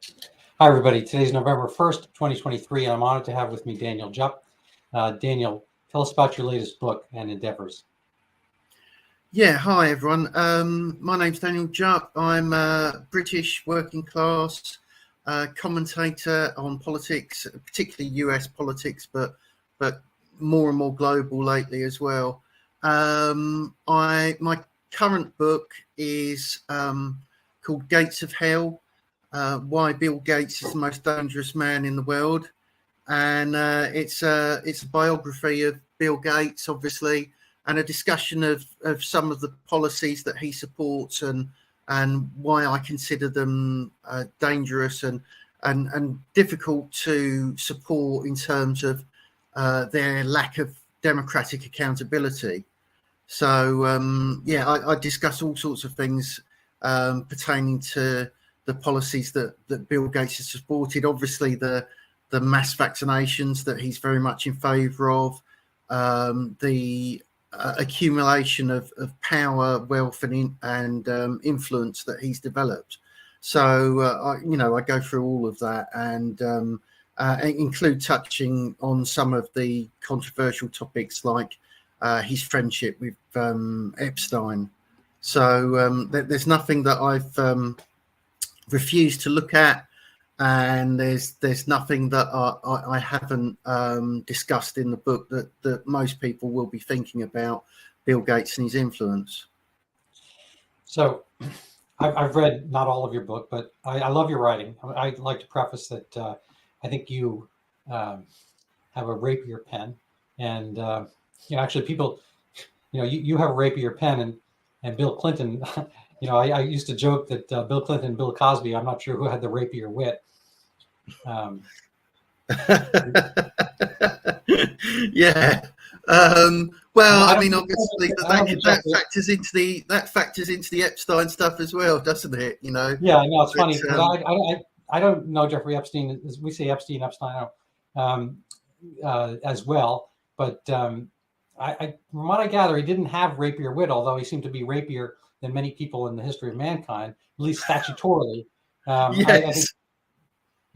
Hi, everybody. Today's November 1st, 2023, and I'm honored to have with me Daniel Jupp. Daniel, tell us about your latest book and endeavors. Yeah, hi everyone. My name's Daniel Jupp. I'm a British working class commentator on politics, particularly US politics, but more and more global lately as well. My current book is called Gates of Hell: Why Bill Gates is the most dangerous man in the world, and it's a biography of Bill Gates, obviously, and a discussion of some of the policies that he supports and why I consider them dangerous and difficult to support in terms of their lack of democratic accountability. So I discuss all sorts of things pertaining to the policies that Bill Gates has supported. Obviously, the mass vaccinations that he's very much in favour of, the accumulation of power, wealth, and influence that he's developed. So I go through all of that and include touching on some of the controversial topics like his friendship with Epstein. So there's nothing that I've refused to look at, and there's nothing that I haven't discussed in the book that most people will be thinking about Bill Gates and his influence. So I've read not all of your book, but I love your writing. I'd like to preface that I think you have a rapier pen, and actually people, you have a rapier pen, and Bill Clinton. I used to joke that Bill Clinton and Bill Cosby, I'm not sure who had the rapier wit. Yeah. Well, I mean, obviously that factors into the Epstein stuff as well, doesn't it? Yeah, no, it's funny because I don't know Jeffrey Epstein. As we say Epstein, as well. But from what I gather, he didn't have rapier wit, although he seemed to be rapier than many people in the history of mankind, at least statutorily. Yes.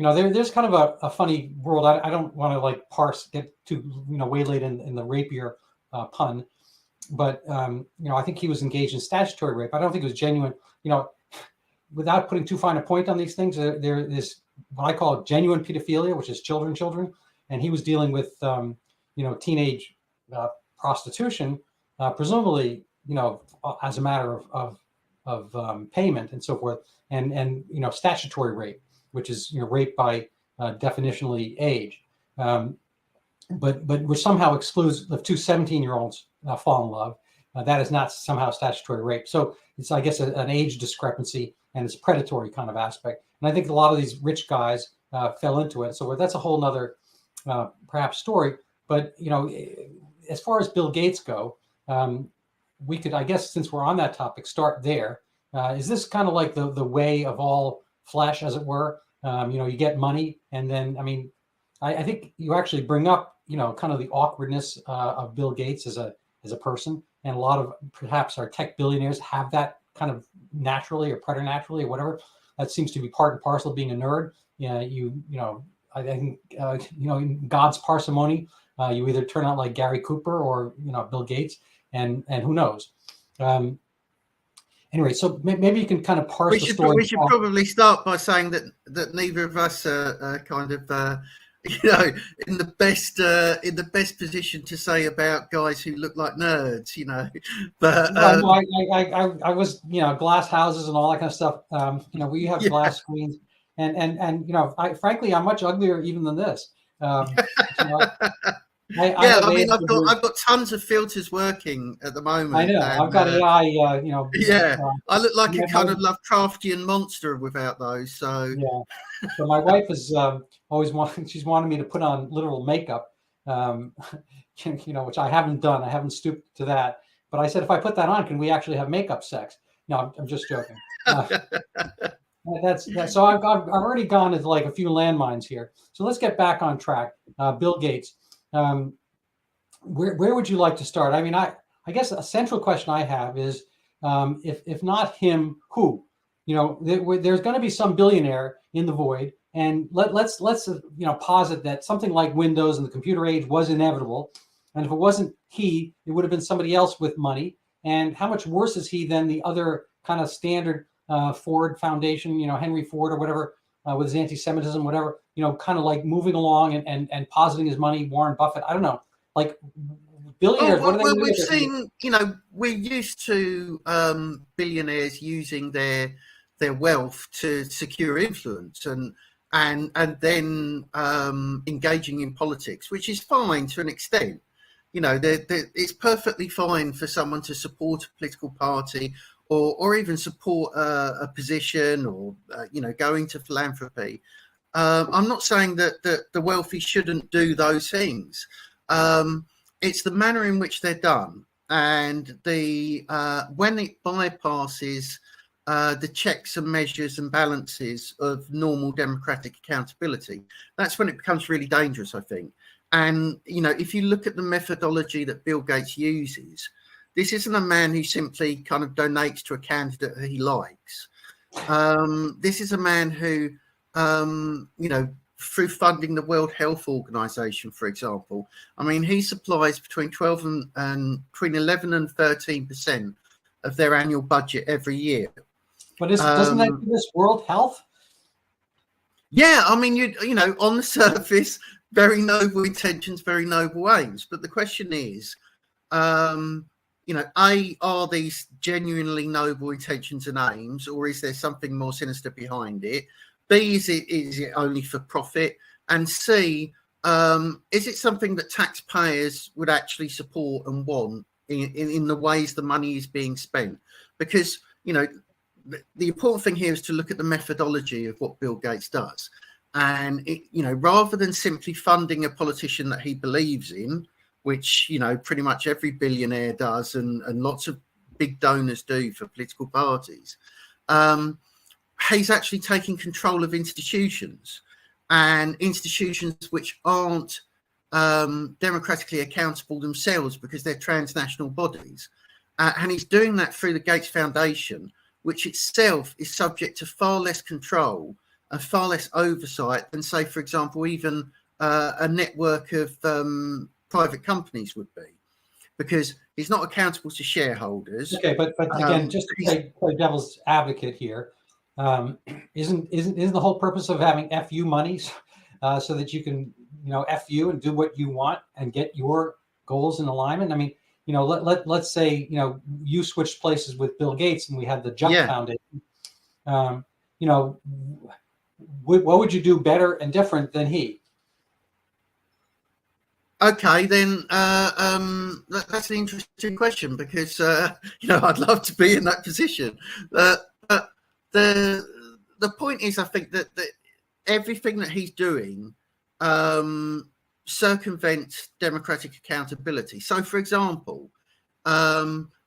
I think there's kind of a funny world. I don't want to get too waylaid in the rapier pun, but I think he was engaged in statutory rape. I don't think it was genuine. Without putting too fine a point on these things, there is what I call genuine pedophilia, which is children, and he was dealing with teenage prostitution, presumably as a matter of payment and so forth, and statutory rape, which is rape by definitionally age, but which somehow excludes if two 17-year-olds fall in love. That is not somehow statutory rape. So it's, I guess, an age discrepancy, and it's a predatory kind of aspect. And I think a lot of these rich guys fell into it. So that's a whole nother perhaps story. But as far as Bill Gates go, we could, I guess, since we're on that topic, start there. Is this kind of like the way of all flesh, as it were? You get money, and then, I think you actually bring up, kind of the awkwardness of Bill Gates as a person, and a lot of perhaps our tech billionaires have that kind of naturally or preternaturally or whatever. That seems to be part and parcel of being a nerd. I think in God's parsimony, you either turn out like Gary Cooper or Bill Gates, and who knows. Anyway, so maybe you can kind of parse the story. We should probably start by saying that neither of us are kind of in the best position to say about guys who look like nerds, But I was glass houses and all that kind of stuff. We have glass screens, and frankly, I'm much uglier even than this. I've got tons of filters working at the moment. I know. I've got AI. I look like a kind of Lovecraftian monster without those. So yeah. So my wife is always she's wanted me to put on literal makeup, which I haven't done. I haven't stooped to that. But I said, if I put that on, can we actually have makeup sex? No, I'm just joking. That's so I've already gone into like a few landmines here. So let's get back on track. Bill Gates. Where would you like to start? I guess a central question I have is, if not him, who? there's going to be some billionaire in the void, and let's posit that something like Windows and the computer age was inevitable, and if it wasn't he, it would have been somebody else with money. And how much worse is he than the other kind of standard Ford Foundation, Henry Ford or whatever, with his anti-Semitism, whatever, kind of like moving along and positing his money, Warren Buffett. I don't know, like billionaires. Oh, What are they well, doing? we've seen, we're used to billionaires using their wealth to secure influence and then engaging in politics, which is fine to an extent. It's perfectly fine for someone to support a political party or even support a position or go into philanthropy. I'm not saying that the wealthy shouldn't do those things. It's the manner in which they're done, and the when it bypasses the checks and measures and balances of normal democratic accountability, that's when it becomes really dangerous, I think. And if you look at the methodology that Bill Gates uses, this isn't a man who simply kind of donates to a candidate that he likes. This is a man who, through funding the World Health Organization, for example, I mean, he supplies between 11 and 13% of their annual budget every year. But doesn't that give us world health? Yeah, I mean, on the surface, very noble intentions, very noble aims. But the question is, A, are these genuinely noble intentions and aims, or is there something more sinister behind it? B, is it only for profit? And C, is it something that taxpayers would actually support and want in the ways the money is being spent? Because, the important thing here is to look at the methodology of what Bill Gates does. And, rather than simply funding a politician that he believes in, which, pretty much every billionaire does and lots of big donors do for political parties, he's actually taking control of institutions, and institutions which aren't democratically accountable themselves because they're transnational bodies. And he's doing that through the Gates Foundation, which itself is subject to far less control and far less oversight than, say, for example, even a network of private companies would be, because he's not accountable to shareholders. Okay, but again, just to play devil's advocate here, isn't the whole purpose of having FU monies so that you can FU and do what you want and get your goals in alignment? I mean, let's say you switched places with Bill Gates and we had the Jupp Foundation. What would you do better and different than he? Okay, then that's an interesting question, because I'd love to be in that position. But the point is, I think that everything that he's doing circumvents democratic accountability. So, for example,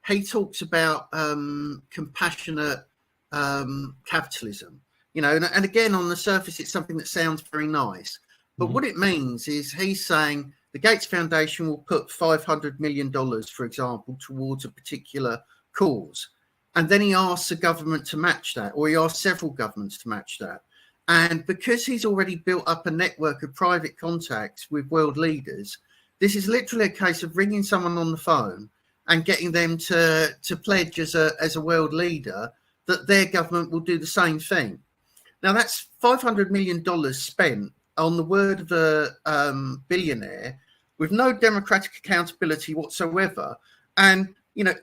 he talks about compassionate capitalism. And again, on the surface, it's something that sounds very nice. But what it means is he's saying the Gates Foundation will put $500 million, for example, towards a particular cause. And then he asks a government to match that, or he asks several governments to match that. And because he's already built up a network of private contacts with world leaders, this is literally a case of ringing someone on the phone and getting them to pledge as a world leader that their government will do the same thing. Now, that's $500 million spent on the word of a billionaire with no democratic accountability whatsoever, and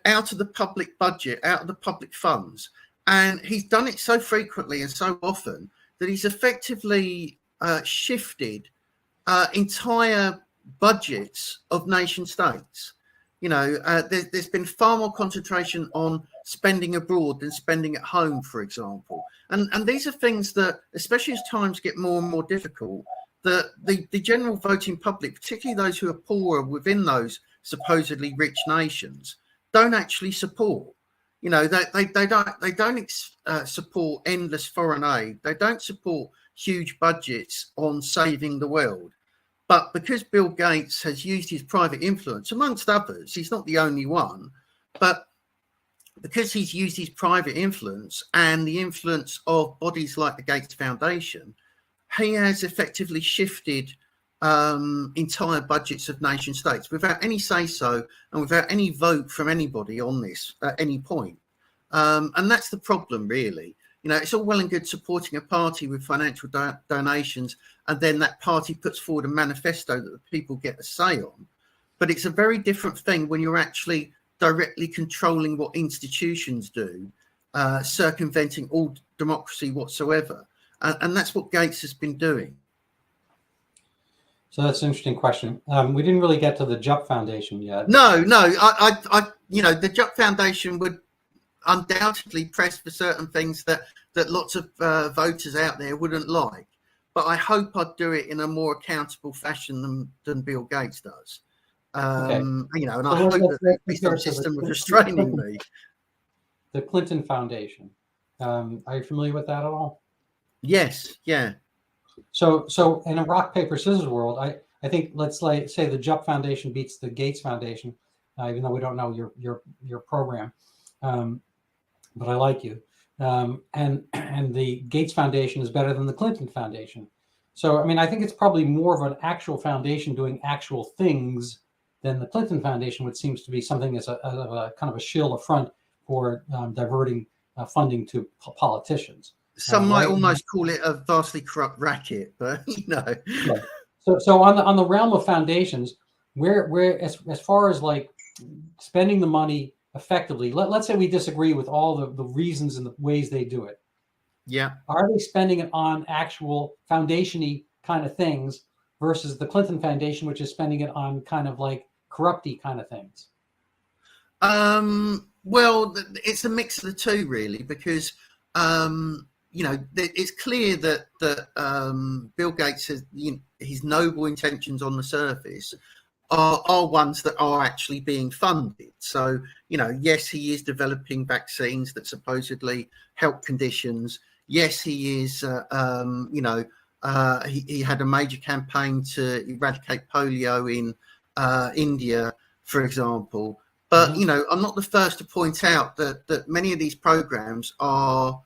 out of the public budget, out of the public funds. And he's done it so frequently and so often that he's effectively shifted entire budgets of nation states. There's been far more concentration on spending abroad than spending at home, for example. And these are things that, especially as times get more and more difficult, that the general voting public, particularly those who are poorer within those supposedly rich nations, don't actually support. They don't support endless foreign aid. They don't support huge budgets on saving the world. But because Bill Gates has used his private influence, amongst others, he's not the only one, but because he's used his private influence and the influence of bodies like the Gates Foundation, he has effectively shifted entire budgets of nation states without any say-so and without any vote from anybody on this at any point. And that's the problem, really. You know, it's all well and good supporting a party with financial donations, and then that party puts forward a manifesto that the people get a say on. But it's a very different thing when you're actually directly controlling what institutions do, circumventing all democracy whatsoever. And that's what Gates has been doing. So that's an interesting question. We didn't really get to the Jupp Foundation yet. No, I you know, the Jupp Foundation would undoubtedly press for certain things that lots of voters out there wouldn't like. But I hope I'd do it in a more accountable fashion than Bill Gates does. Okay. You know, and I hope that at least some system of restraining me. The Clinton Foundation. Are you familiar with that at all? Yes, yeah. So in a rock, paper, scissors world, I think let's say the Jupp Foundation beats the Gates Foundation, even though we don't know your program. But I like you. And the Gates Foundation is better than the Clinton Foundation. So, I mean, I think it's probably more of an actual foundation doing actual things than the Clinton Foundation, which seems to be something as a kind of a shill affront for diverting funding to politicians. Some might almost call it a vastly corrupt racket, but you know. Right. So on the realm of foundations, where as far as like spending the money effectively, let's say we disagree with all the reasons and the ways they do it. Yeah. Are they spending it on actual foundation-y kind of things versus the Clinton Foundation, which is spending it on kind of like corrupty kind of things? Well, it's a mix of the two, really, because you know, it's clear that Bill Gates has, you know, his noble intentions on the surface are ones that are actually being funded. So, you know, yes, he is developing vaccines that supposedly help conditions. Yes, he is, you know, he had a major campaign to eradicate polio in India, for example. But, you know, I'm not the first to point out that many of these programs are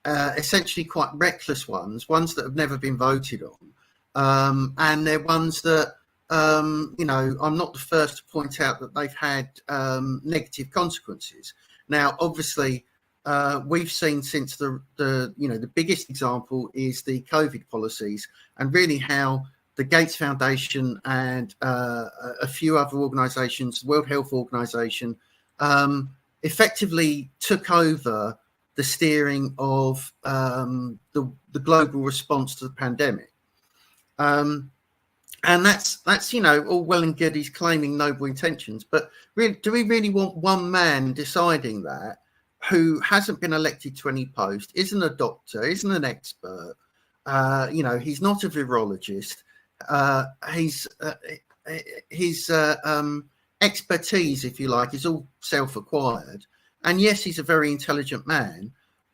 essentially quite reckless ones that have never been voted on. And they're ones that, you know, I'm not the first to point out that they've had negative consequences. Now, obviously, we've seen since the you know, the biggest example is the COVID policies, and really how the Gates Foundation and a few other organisations, the World Health Organization, effectively took over the steering of the global response to the pandemic. And that's, you know, all well and good. He's claiming noble intentions, but really, do we really want one man deciding that, who hasn't been elected to any post, isn't a doctor, isn't an expert? You know, he's not a virologist. His expertise, if you like, is all self-acquired. And yes, he's a very intelligent man,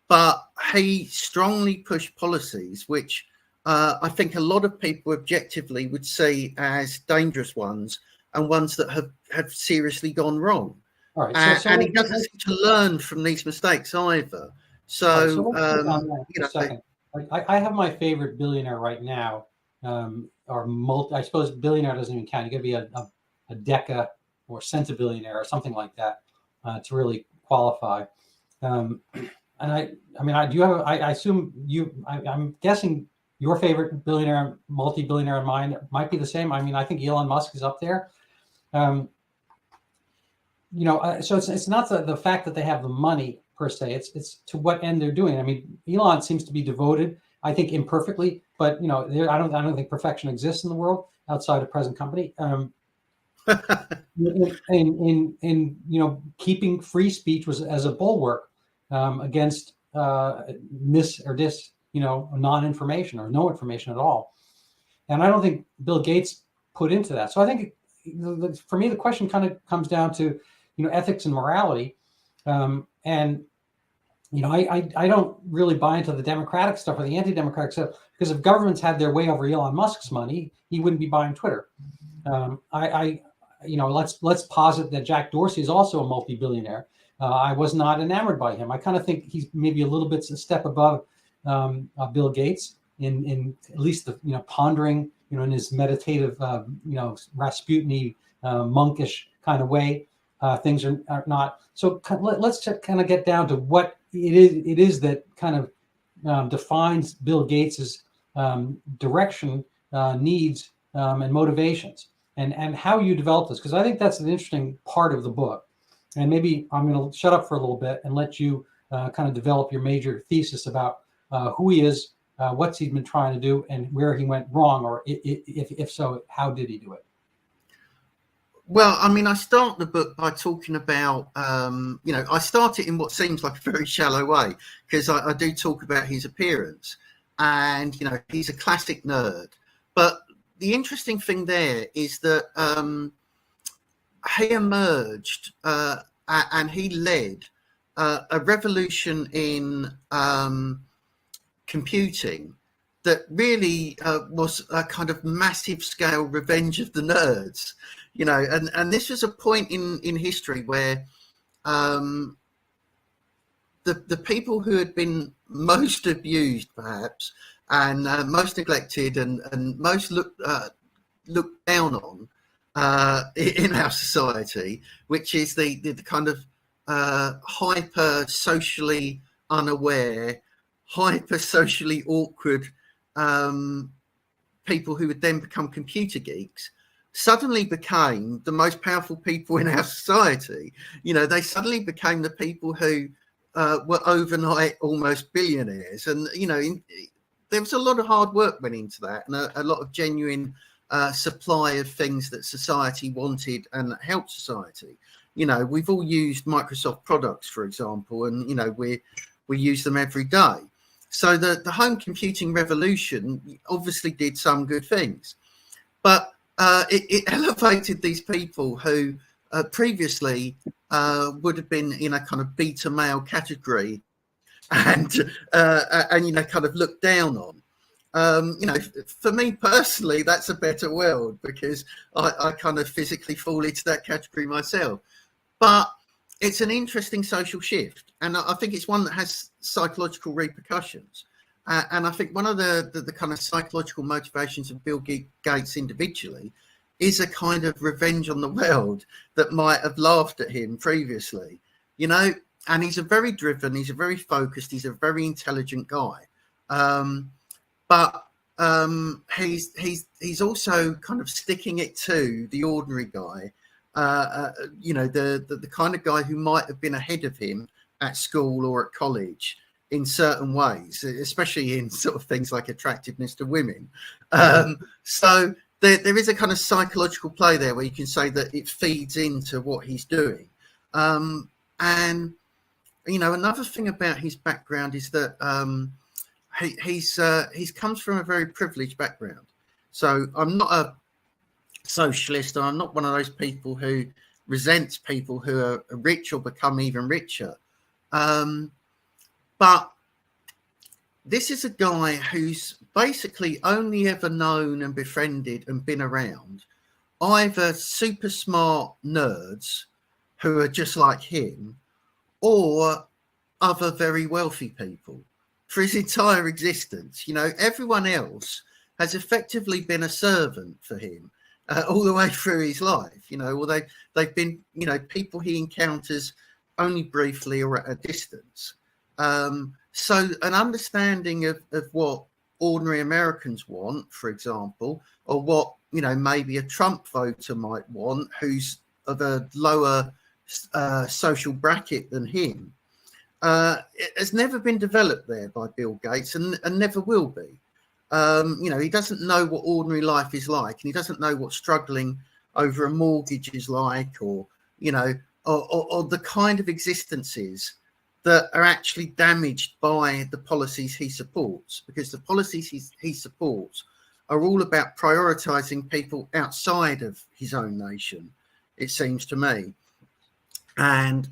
but he strongly pushed policies which I think a lot of people objectively would see as dangerous ones and ones that have seriously gone wrong. All right, so and he doesn't seem to learn from these mistakes either. So, you know, I have my favorite billionaire right now, or I suppose billionaire doesn't even count. You got to be a deca or centibillionaire or something like that to really qualify. And I assume I'm guessing your favorite billionaire, multi-billionaire and mine might be the same. I mean, I think Elon Musk is up there. You know, so it's not the fact that they have the money per se. It's to what end they're doing. I mean, Elon seems to be devoted, I think imperfectly, but you know, I don't think perfection exists in the world outside of present company. in you know, keeping free speech was as a bulwark against you know, non-information or no information at all. And I don't think Bill Gates put into that. So I think for me, the question kind of comes down to, you know, ethics and morality. And, you know, I don't really buy into the democratic stuff or the anti-democratic stuff, because if governments had their way over Elon Musk's money, he wouldn't be buying Twitter. You know, let's posit that Jack Dorsey is also a multi-billionaire. I was not enamored by him. I kind of think he's maybe a little bit a step above Bill Gates in at least the pondering in his meditative Rasputin-y monkish kind of way. Things are not so. Let's kind of get down to what it is that kind of defines Bill Gates's direction, needs, and motivations, and how you develop this, because I think that's an interesting part of the book. And maybe I'm going to shut up for a little bit and let you kind of develop your major thesis about who he is, what's he's been trying to do, and where he went wrong, or if so, how did he do it? Well, I mean, I start the book by talking about, I start it in what seems like a very shallow way, because I do talk about his appearance, and, he's a classic nerd. But the interesting thing there is that he emerged and he led a revolution in computing that really was a kind of massive scale revenge of the nerds, and this was a point in history where the people who had been most abused, perhaps, and most neglected and most looked down on in our society, which is the kind of hyper socially unaware, hyper socially awkward people who would then become computer geeks, suddenly became the most powerful people in our society. They suddenly became the people who were overnight almost billionaires, and there was a lot of hard work went into that, and a lot of genuine supply of things that society wanted and helped society. We've all used Microsoft products, for example, and we use them every day. So the home computing revolution obviously did some good things, but it elevated these people who previously would have been in a kind of beta male category and kind of looked down on. For me personally, that's a better world, because I kind of physically fall into that category myself. But it's an interesting social shift, and I think it's one that has psychological repercussions. And I think one of the kind of psychological motivations of Bill Gates individually is a kind of revenge on the world that might have laughed at him previously, and he's a very driven, he's a very focused, he's a very intelligent guy. But he's also kind of sticking it to the ordinary guy, the kind of guy who might have been ahead of him at school or at college in certain ways, especially in sort of things like attractiveness to women. So there is a kind of psychological play there where you can say that it feeds into what he's doing. And, another thing about his background is that he's comes from a very privileged background. So I'm not a socialist, and I'm not one of those people who resents people who are rich or become even richer. But this is a guy who's basically only ever known and befriended and been around either super smart nerds who are just like him, or other very wealthy people for his entire existence. Everyone else has effectively been a servant for him all the way through his life, or they've been, people he encounters only briefly or at a distance. So an understanding of what ordinary Americans want, for example, or what, maybe a Trump voter might want, who's of a lower social bracket than him, it has never been developed there by Bill Gates, and never will be. He doesn't know what ordinary life is like, and he doesn't know what struggling over a mortgage is like, or the kind of existences that are actually damaged by the policies he supports, because the policies he supports are all about prioritizing people outside of his own nation, it seems to me, and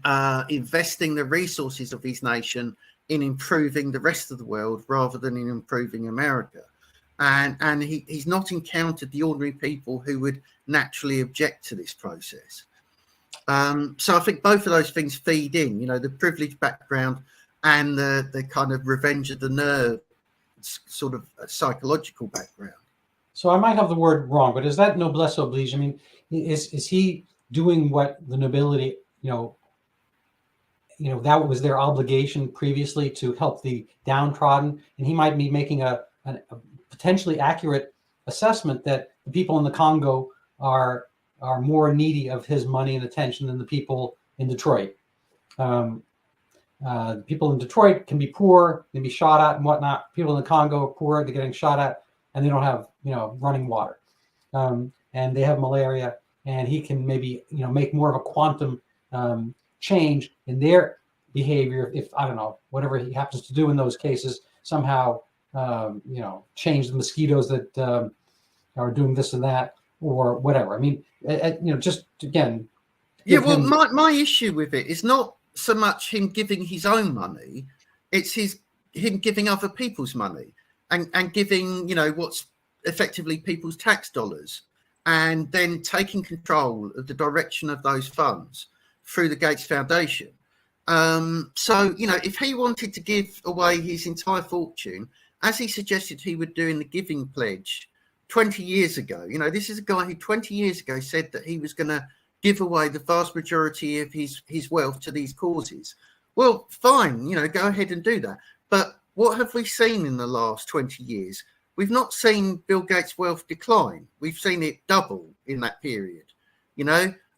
investing the resources of his nation in improving the rest of the world rather than in improving America. And he's not encountered the ordinary people who would naturally object to this process. So I think both of those things feed in, the privileged background and the kind of revenge of the nerve sort of psychological background. So I might have the word wrong, but is that noblesse oblige? I mean, is he doing what the nobility, that was their obligation previously to help the downtrodden, and he might be making a potentially accurate assessment that the people in the Congo are more needy of his money and attention than the people in Detroit. People in Detroit can be poor, they can be shot at and whatnot. People in the Congo are poor, they're getting shot at, and they don't have running water, and they have malaria. And he can maybe make more of a quantum change in their behavior if, I don't know, whatever he happens to do in those cases somehow change the mosquitoes that are doing this and that or whatever. I mean, just again. Well, my issue with it is not so much him giving his own money, it's him giving other people's money and giving, what's effectively people's tax dollars, and then taking control of the direction of those funds through the Gates Foundation. So, if he wanted to give away his entire fortune, as he suggested he would do in the Giving Pledge 20 years ago, this is a guy who 20 years ago said that he was going to give away the vast majority of his wealth to these causes. Well, fine, go ahead and do that. But what have we seen in the last 20 years? We've not seen Bill Gates' wealth decline. We've seen it double in that period.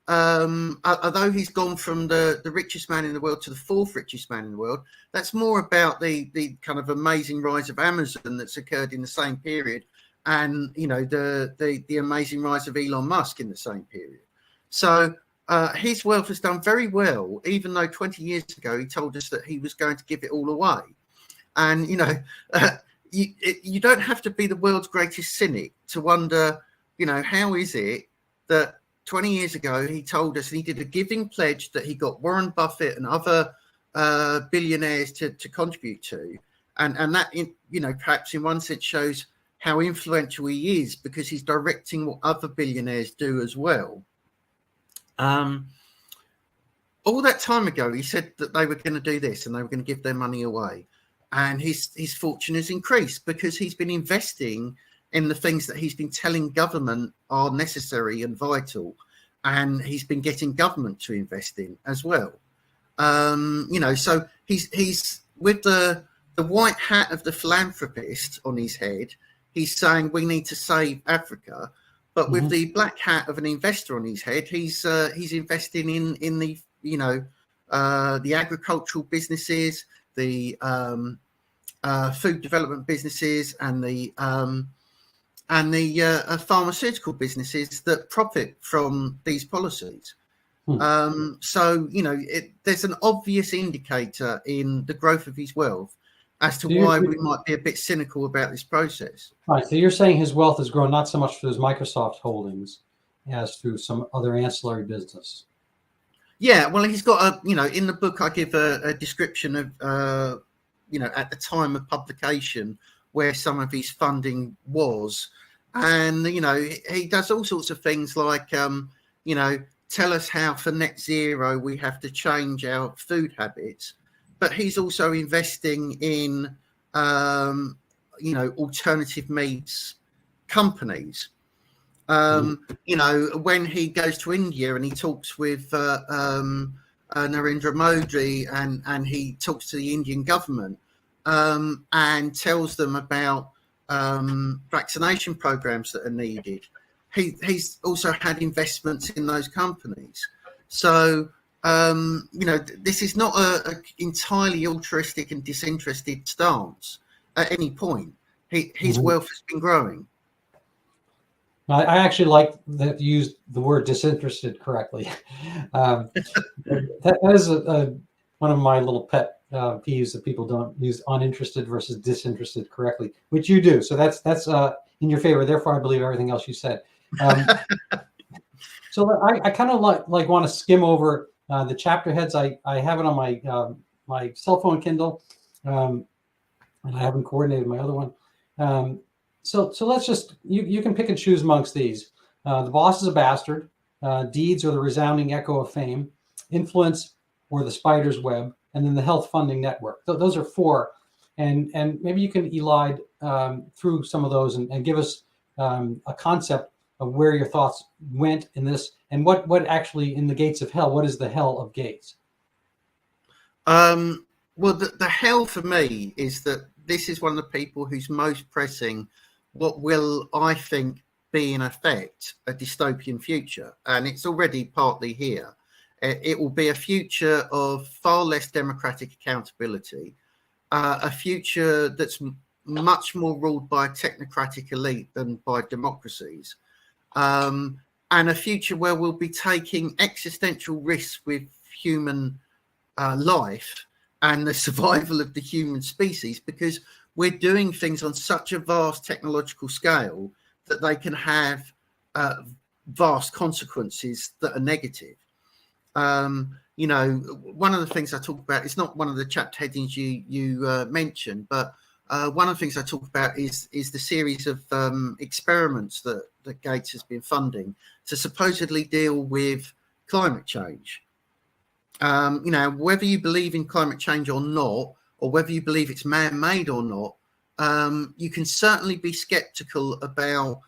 Although he's gone from the richest man in the world to the fourth richest man in the world, that's more about the kind of amazing rise of Amazon that's occurred in the same period, and the amazing rise of Elon Musk in the same period. So his wealth has done very well, even though 20 years ago he told us that he was going to give it all away. And you don't have to be the world's greatest cynic to wonder, how is it that 20 years ago he told us, and he did a giving pledge that he got Warren Buffett and other billionaires to contribute to, and that perhaps in one sense shows how influential he is, because he's directing what other billionaires do as well. All that time ago he said that they were going to do this and they were going to give their money away, and his fortune has increased because he's been investing in the things that he's been telling government are necessary and vital, and he's been getting government to invest in as well. So he's with the white hat of the philanthropist on his head. He's saying we need to save Africa, but with the black hat of an investor on his head, he's investing in the the agricultural businesses, the food development businesses, and the pharmaceutical businesses that profit from these policies. So there's an obvious indicator in the growth of his wealth as to why we might be a bit cynical about this process. Right. So you're saying his wealth has grown not so much through his Microsoft holdings as through some other ancillary business. Yeah, well, he's got in the book I give a description of at the time of publication where some of his funding was, and he does all sorts of things like tell us how for net zero we have to change our food habits, but he's also investing in alternative meats companies. When he goes to India and he talks with Narendra Modi and he talks to the Indian government and tells them about vaccination programs that are needed, he's also had investments in those companies. So this is not a entirely altruistic and disinterested stance at any point. His wealth has been growing. I actually like that you used the word disinterested correctly. That is one of my little pet peeves, that people don't use uninterested versus disinterested correctly, which you do. So that's in your favor. Therefore, I believe everything else you said. So I kind of like want to skim over the chapter heads. I have it on my my cell phone Kindle, and I haven't coordinated my other one. So let's just, you can pick and choose amongst these. The boss is a bastard. deeds or the resounding echo of fame, influence or the spider's web, and then the health funding network. Those are four. And maybe you can elide through some of those and give us a concept of where your thoughts went in this, and what actually in the gates of hell, what is the hell of Gates? Well, the hell for me is that this is one of the people who's most pressing what will, I think, be in effect a dystopian future. And it's already partly here. It will be a future of far less democratic accountability, a future that's much more ruled by a technocratic elite than by democracies, and a future where we'll be taking existential risks with human life and the survival of the human species, because we're doing things on such a vast technological scale that they can have vast consequences that are negative. You know, one of the things I talk about, it's not one of the chapter headings you mentioned, but one of the things I talk about is the series of experiments that Gates has been funding to supposedly deal with climate change. You know, whether you believe in climate change or not, or whether you believe it's man-made or not, you can certainly be skeptical about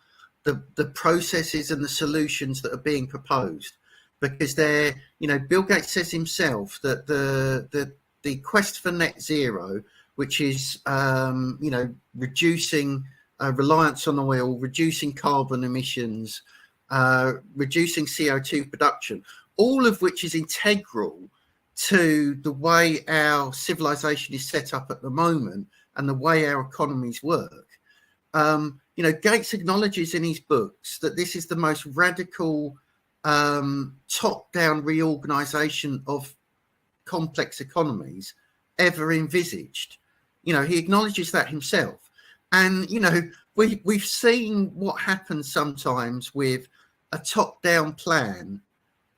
the processes and the solutions that are being proposed, because they're, you know, Bill Gates says himself that the quest for net zero, which is you know, reducing reliance on oil, reducing carbon emissions, reducing CO2 production, all of which is integral to the way our civilization is set up at the moment and the way our economies work. You know, Gates acknowledges in his books that this is the most radical top-down reorganization of complex economies ever envisaged. You know, he acknowledges that himself. And, you know, we've seen what happens sometimes with a top-down plan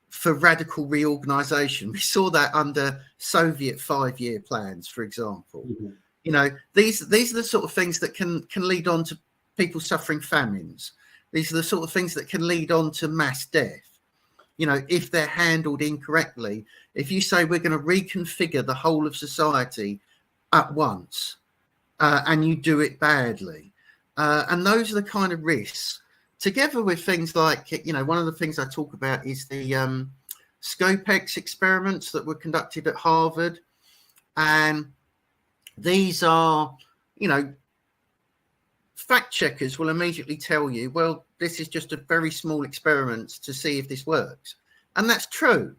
for radical reorganization. We saw that under Soviet 5-year plans, for example. Mm-hmm. You know, these are the sort of things that can lead on to people suffering famines. These are the sort of things that can lead on to mass death. You know, if they're handled incorrectly, if you say we're going to reconfigure the whole of society at once, and you do it badly, and those are the kind of risks, together with things like, you know, one of the things I talk about is the Scopex experiments that were conducted at Harvard. And these are, you know, fact checkers will immediately tell you, well, this is just a very small experiment to see if this works. And that's true.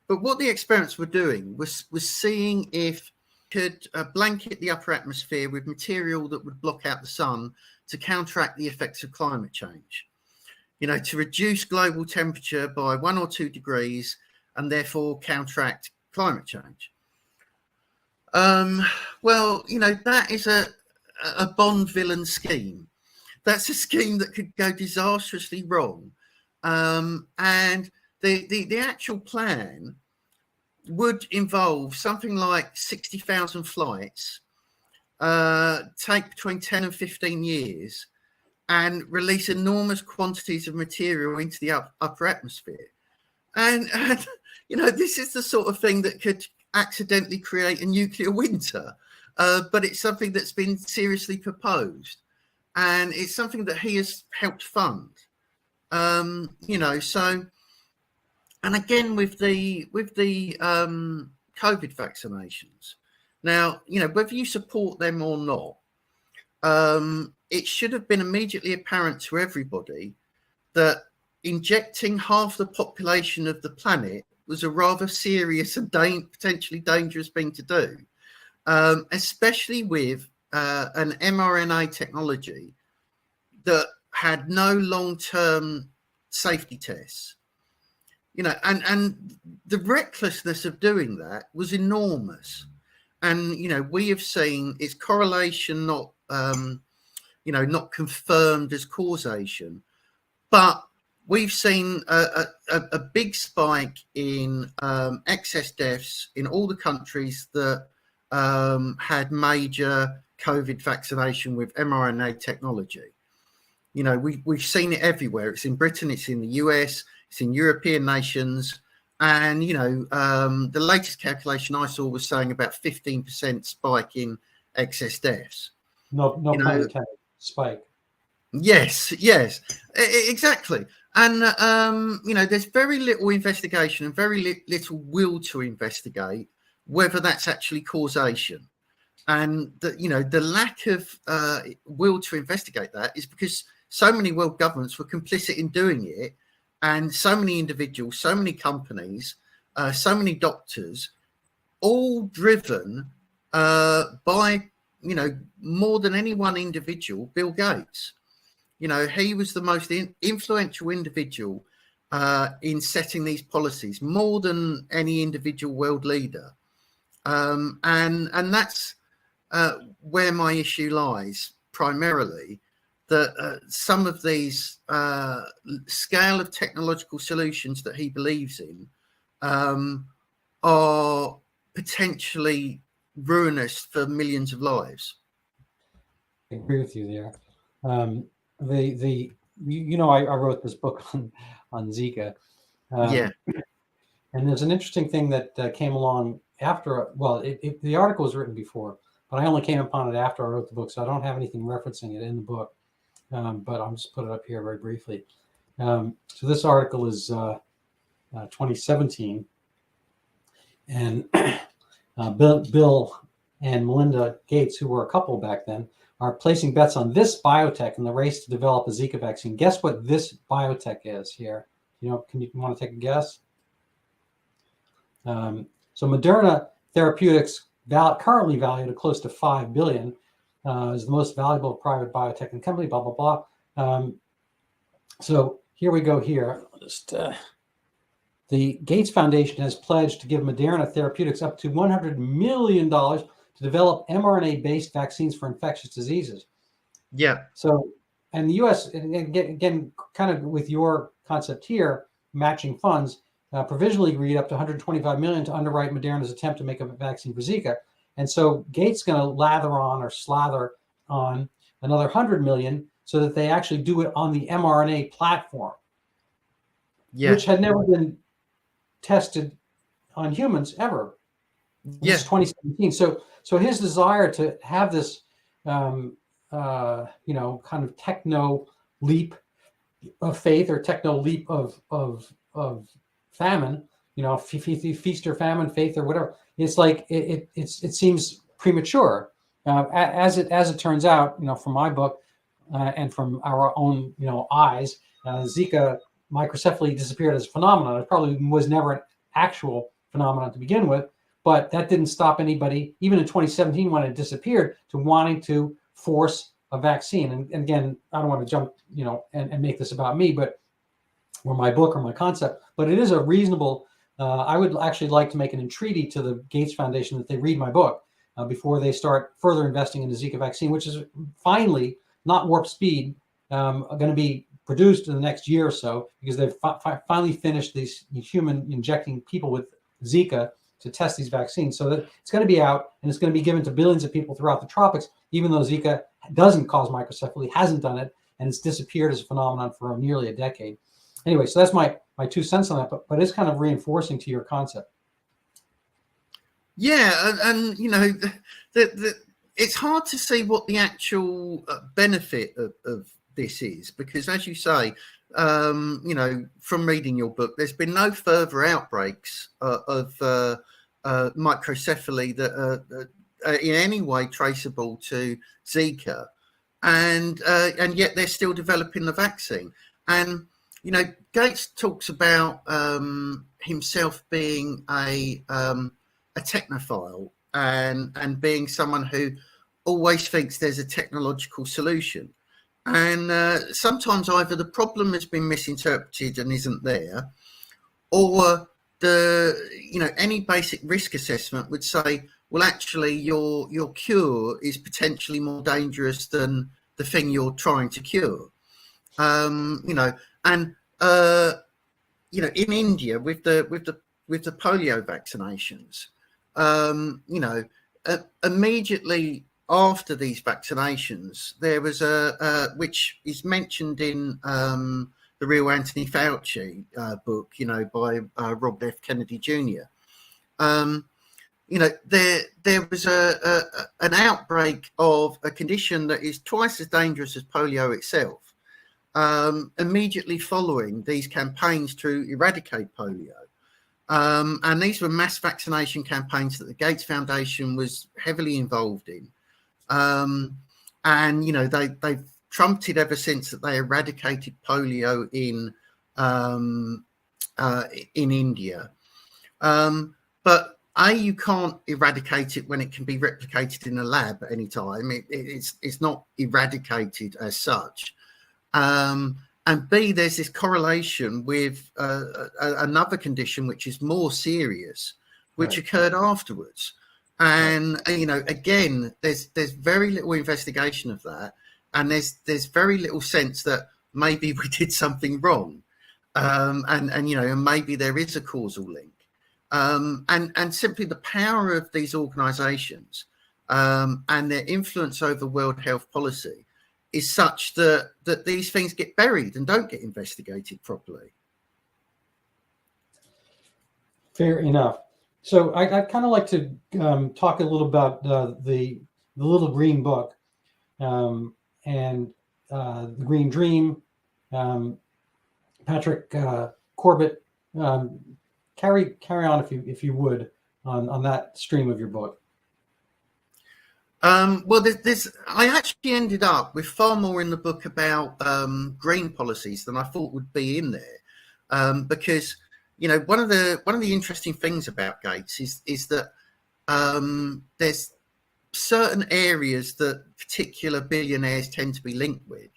But what the experiments were doing was seeing if could blanket the upper atmosphere with material that would block out the sun to counteract the effects of climate change, you know, to reduce global temperature by 1 or 2 degrees and therefore counteract climate change. Well, you know, that is a Bond villain scheme. That's a scheme that could go disastrously wrong. And the actual plan would involve something like 60,000 flights, take between 10 and 15 years, and release enormous quantities of material into the upper atmosphere. And you know, this is the sort of thing that could accidentally create a nuclear winter, but it's something that's been seriously proposed, and it's something that he has helped fund. You know, so, and again with the COVID vaccinations. Now, you know, whether you support them or not, it should have been immediately apparent to everybody that injecting half the population of the planet was a rather serious and potentially dangerous thing to do, especially with an mRNA technology that had no long-term safety tests. You know, and the recklessness of doing that was enormous. And, you know, we have seen its correlation not, you know, not confirmed as causation, but we've seen a big spike in excess deaths in all the countries that had major COVID vaccination with mRNA technology. You know, we've seen it everywhere. It's in Britain, it's in the US, it's in European nations. And, you know, the latest calculation I saw was saying about 15% spike in excess deaths. No You pun know, intended. Spike. yes, exactly. And, you know, there's very little investigation and very little will to investigate whether that's actually causation. And, you know, the lack of will to investigate that is because so many world governments were complicit in doing it. And so many individuals, so many companies, so many doctors, all driven by, you know, more than any one individual, Bill Gates. You know, he was the most influential individual in setting these policies, more than any individual world leader. And that's where my issue lies primarily, that some of these scale of technological solutions that he believes in are potentially ruinous for millions of lives. I agree with you there. I wrote this book on Zika. Yeah. And there's an interesting thing that came along after. Well, the article was written before, but I only came upon it after I wrote the book, so I don't have anything referencing it in the book. But I'll just put it up here very briefly. So this article is 2017, and Bill and Melinda Gates, who were a couple back then, are placing bets on this biotech in the race to develop a Zika vaccine. Guess what this biotech is here? You know, you want to take a guess? So Moderna Therapeutics, currently valued at close to $5 billion, is the most valuable private biotech and company, blah, blah, blah. So here we go here. The Gates Foundation has pledged to give Moderna Therapeutics up to $100 million to develop mRNA-based vaccines for infectious diseases. Yeah. So, and the U.S., and again, kind of with your concept here, matching funds, provisionally agreed up to $125 million to underwrite Moderna's attempt to make a vaccine for Zika. And so Gates going to lather on or slather on another $100 million so that they actually do it on the mRNA platform, which had never been tested on humans ever. This is 2017. So his desire to have this, kind of techno leap of faith or techno leap of famine, feast or famine, faith or whatever. It's like it seems premature. As it turns out, from my book and from our own eyes, Zika microcephaly disappeared as a phenomenon. It probably was never an actual phenomenon to begin with, but that didn't stop anybody, even in 2017 when it disappeared, to wanting to force a vaccine. And again, I don't want to jump, and make this about me, or my book or my concept, but it is a reasonable. I would actually like to make an entreaty to the Gates Foundation that they read my book before they start further investing in the Zika vaccine, which is finally, not warp speed, going to be produced in the next year or so, because they've finally finished these human injecting people with Zika to test these vaccines. So that it's going to be out and it's going to be given to billions of people throughout the tropics, even though Zika doesn't cause microcephaly, hasn't done it, and it's disappeared as a phenomenon for nearly a decade. Anyway, so that's my 2 cents on that, but it's kind of reinforcing to your concept. Yeah, and it's hard to see what the actual benefit of this is, because, as you say, from reading your book, there's been no further outbreaks of microcephaly that are in any way traceable to Zika, and yet they're still developing the vaccine. And Gates talks about himself being a technophile and being someone who always thinks there's a technological solution. And sometimes either the problem has been misinterpreted and isn't there, or any basic risk assessment would say, well, actually, your cure is potentially more dangerous than the thing you're trying to cure. In India with the polio vaccinations, immediately after these vaccinations, there was which is mentioned in the real Anthony Fauci book, by Robert F. Kennedy Jr. There was an outbreak of a condition that is twice as dangerous as polio itself, immediately following these campaigns to eradicate polio. And these were mass vaccination campaigns that the Gates Foundation was heavily involved in. And they've trumped it ever since that they eradicated polio in India. But you can't eradicate it when it can be replicated in a lab at any time. It's not eradicated as such. And B, there's this correlation with another condition which is more serious, which occurred afterwards. And again, there's very little investigation of that, and there's very little sense that maybe we did something wrong, and maybe there is a causal link, and simply the power of these organisations and their influence over world health policy is such that these things get buried and don't get investigated properly. Fair enough. So I'd kind of like to talk a little about the Little Green Book and the Green Dream. Patrick Corbett, carry on if you would on that stream of your book. Well, I actually ended up with far more in the book about green policies than I thought would be in there, because one of the interesting things about Gates is that there's certain areas that particular billionaires tend to be linked with,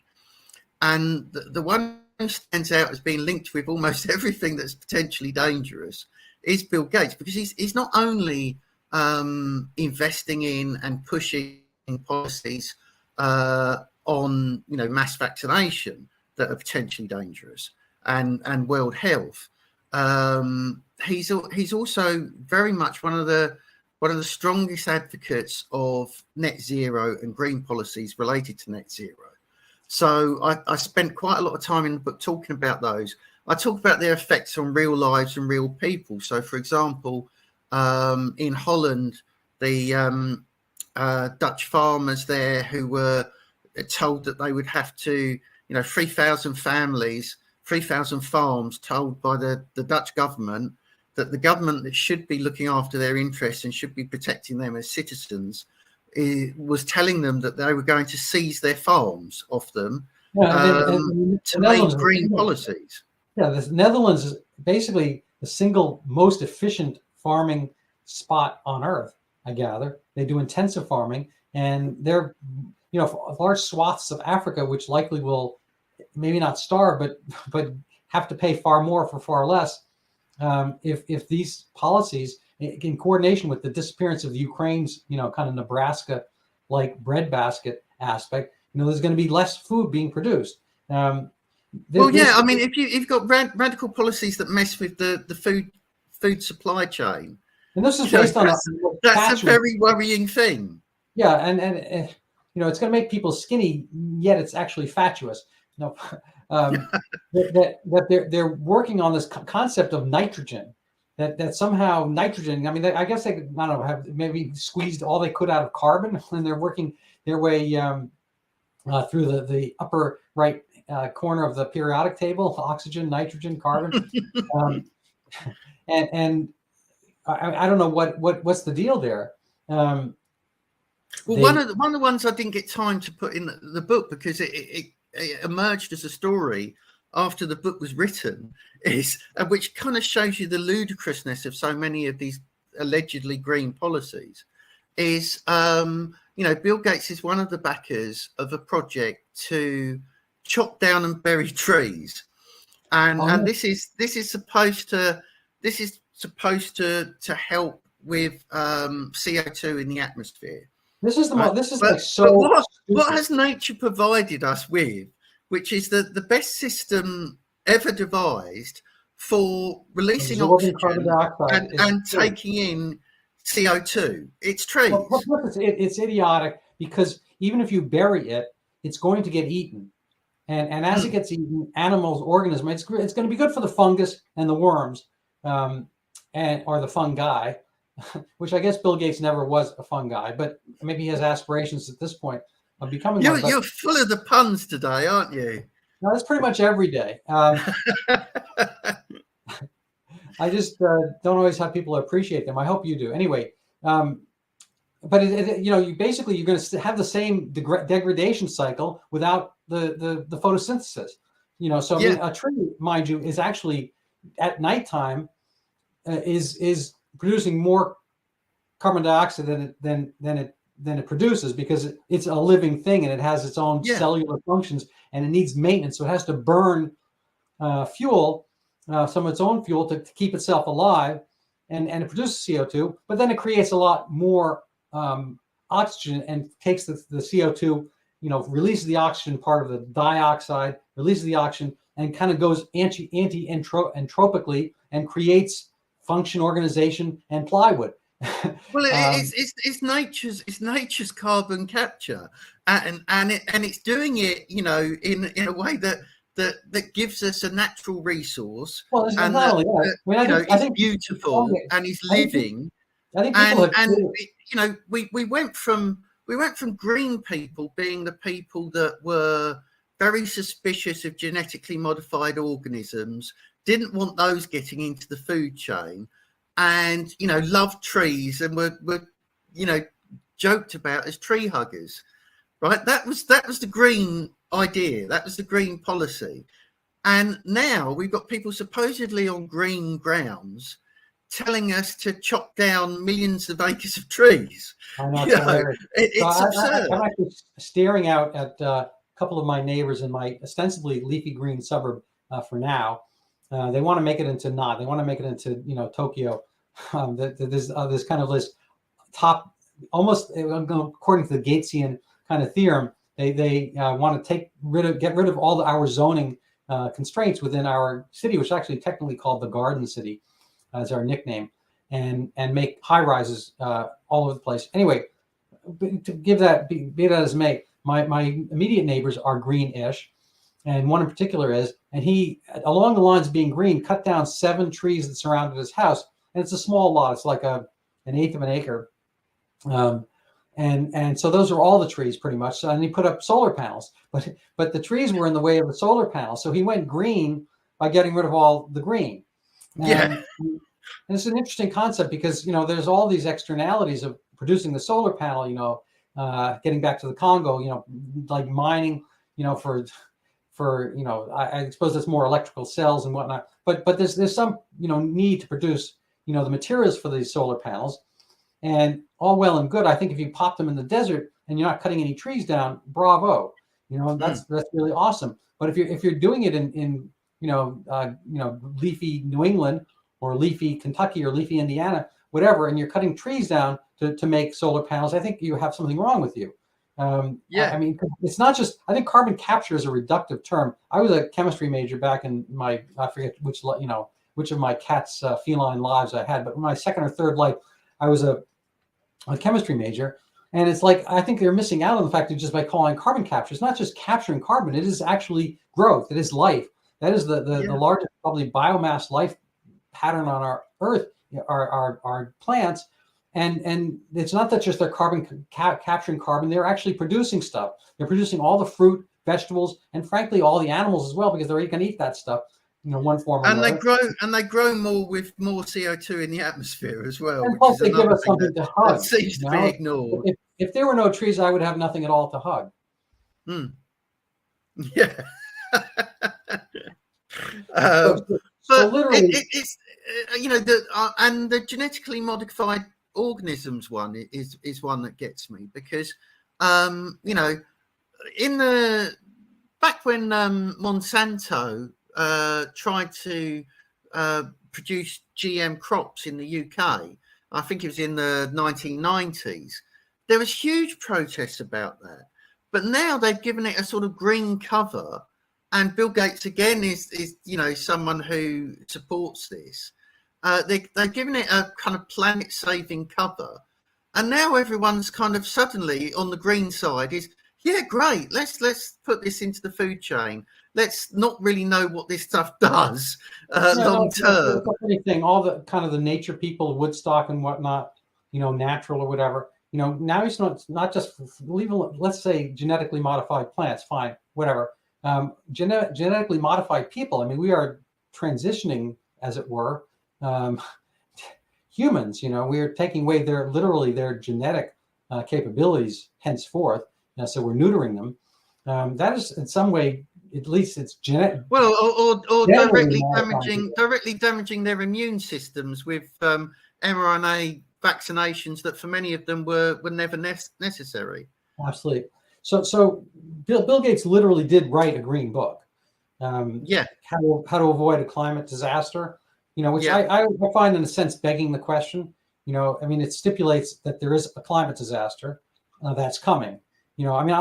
and the one who stands out as being linked with almost everything that's potentially dangerous is Bill Gates, because he's not only investing in and pushing policies on mass vaccination that are potentially dangerous and world health. He's also very much one of the strongest advocates of net zero and green policies related to net zero. So I spent quite a lot of time in the book talking about those. I talk about their effects on real lives and real people. So, for example, in Holland, the Dutch farmers there who were told that they would have to, 3,000 families, 3,000 farms told by the Dutch government that the government that should be looking after their interests and should be protecting them as citizens was telling them that they were going to seize their farms off them to make green policies. Yeah, the Netherlands is basically the single most efficient farming spot on earth, I gather. They do intensive farming, and they're, large swaths of Africa, which likely will maybe not starve, but have to pay far more for far less. If these policies, in coordination with the disappearance of the Ukraine's, kind of Nebraska-like breadbasket aspect, there's going to be less food being produced. If you've got radical policies that mess with the food supply chain, and this is based on that's a very worrying thing. Yeah, and it's going to make people skinny, yet it's actually fatuous. That they're working on this concept of nitrogen, that somehow nitrogen. I mean, I guess they could, have maybe squeezed all they could out of carbon, and they're working their way through the upper right corner of the periodic table: oxygen, nitrogen, carbon, and I don't know what's the deal there. One of the ones I didn't get time to put in the book because it emerged as a story after the book was written, which kind of shows you the ludicrousness of so many of these allegedly green policies, is Bill Gates is one of the backers of a project to chop down and bury trees, and this is supposed to help with CO2 in the atmosphere. This is what has nature provided us with, which is the best system ever devised for releasing oxygen and taking in CO2. It's trees. It's idiotic because even if you bury it, it's going to get eaten. And as it gets eaten, animals, organisms, it's going to be good for the fungus and the worms, or the fungi, which I guess Bill Gates never was a fungi, but maybe he has aspirations at this point of becoming one. You're full of the puns today, aren't you? No, that's pretty much every day. I just don't always have people appreciate them. I hope you do. Anyway, but you basically you're going to have the same degradation cycle without the photosynthesis. So I mean, a tree, mind you, is actually at nighttime is producing more carbon dioxide than it produces, because it's a living thing and it has its own cellular functions and it needs maintenance. So it has to burn fuel, some of its own fuel to keep itself alive, and it produces CO2, but then it creates a lot more oxygen and takes the CO2, releases the oxygen part of the dioxide, releases the oxygen, and kind of goes anti-entropically and creates function, organization, and plywood. Well, it's nature's carbon capture, and it's doing it, in a way that gives us a natural resource. Well, and not only that, I think it's beautiful and it's living. I think people we went from green people being the people that were very suspicious of genetically modified organisms, didn't want those getting into the food chain, and loved trees and were joked about as tree huggers, right? That was the green idea, that was the green policy. And now we've got people supposedly on green grounds telling us to chop down millions of acres of trees. I know, it's absurd. I'm actually staring out at a couple of my neighbors in my ostensibly leafy green suburb for now. They want to make it into They want to make it into Tokyo. There's kind of this top, almost according to the Gatesian kind of theorem. They want to get rid of all our zoning constraints within our city, which is actually technically called the Garden City, as our nickname, and make high rises all over the place. Anyway, to be that as may, my immediate neighbors are greenish, and one in particular is, and he, along the lines of being green, cut down 7 trees that surrounded his house, and it's a small lot. It's like an eighth of an acre. And so those are all the trees pretty much. And he put up solar panels, but the trees were in the way of the solar panels. So he went green by getting rid of all the green. And it's an interesting concept because, there's all these externalities of producing the solar panel, getting back to the Congo, like mining, for I suppose that's more electrical cells and whatnot. But there's some, need to produce, the materials for these solar panels. And all well and good. I think if you pop them in the desert and you're not cutting any trees down, bravo. That's really awesome. But if you're doing it in leafy New England or leafy Kentucky or leafy Indiana, whatever, and you're cutting trees down to make solar panels, I think you have something wrong with you. I mean, it's not just. I think carbon capture is a reductive term. I was a chemistry major back in my, I forget which of my cat's feline lives I had, but in my second or third life, I was a chemistry major, and it's like I think they're missing out on the fact that just by calling carbon capture, it's not just capturing carbon; it is actually growth. It is life. That is the largest probably biomass life pattern on our Earth. Our plants, and it's not that just they're capturing carbon; they're actually producing stuff. They're producing all the fruit, vegetables, and frankly all the animals as well, because they're going to eat that stuff. One form or another. They grow more with more CO2 in the atmosphere as well. And plus, they give us something to hug. That seems to be ignored. If there were no trees, I would have nothing at all to hug. Yeah. So literally, it's and the genetically modified organisms one is one that gets me, because in the back when Monsanto tried to produce GM crops in the UK, I think it was in the 1990s, there was huge protests about that. But now they've given it a sort of green cover, and Bill Gates again is someone who supports this. They've given it a kind of planet-saving cover, And now everyone's kind of suddenly on the green side is, yeah, great. Let's put this into the food chain. Let's not really know what this stuff does Yeah, no, long term. it's a funny thing. All the kind of the nature people, Woodstock and whatnot, natural or whatever. Now it's not just let's say genetically modified plants, fine, whatever. Genetically modified people. I mean, we are transitioning, as it were, humans. We are taking away their genetic capabilities henceforth. So we're neutering them. That is in some way, at least it's genetic. Well, or Generally directly damaging their immune systems with mRNA vaccinations that for many of them were never necessary. Absolutely. So Bill Gates literally did write a green book. How to avoid a climate disaster. Which I find in a sense begging the question. I mean, it stipulates that there is a climate disaster that's coming. I mean,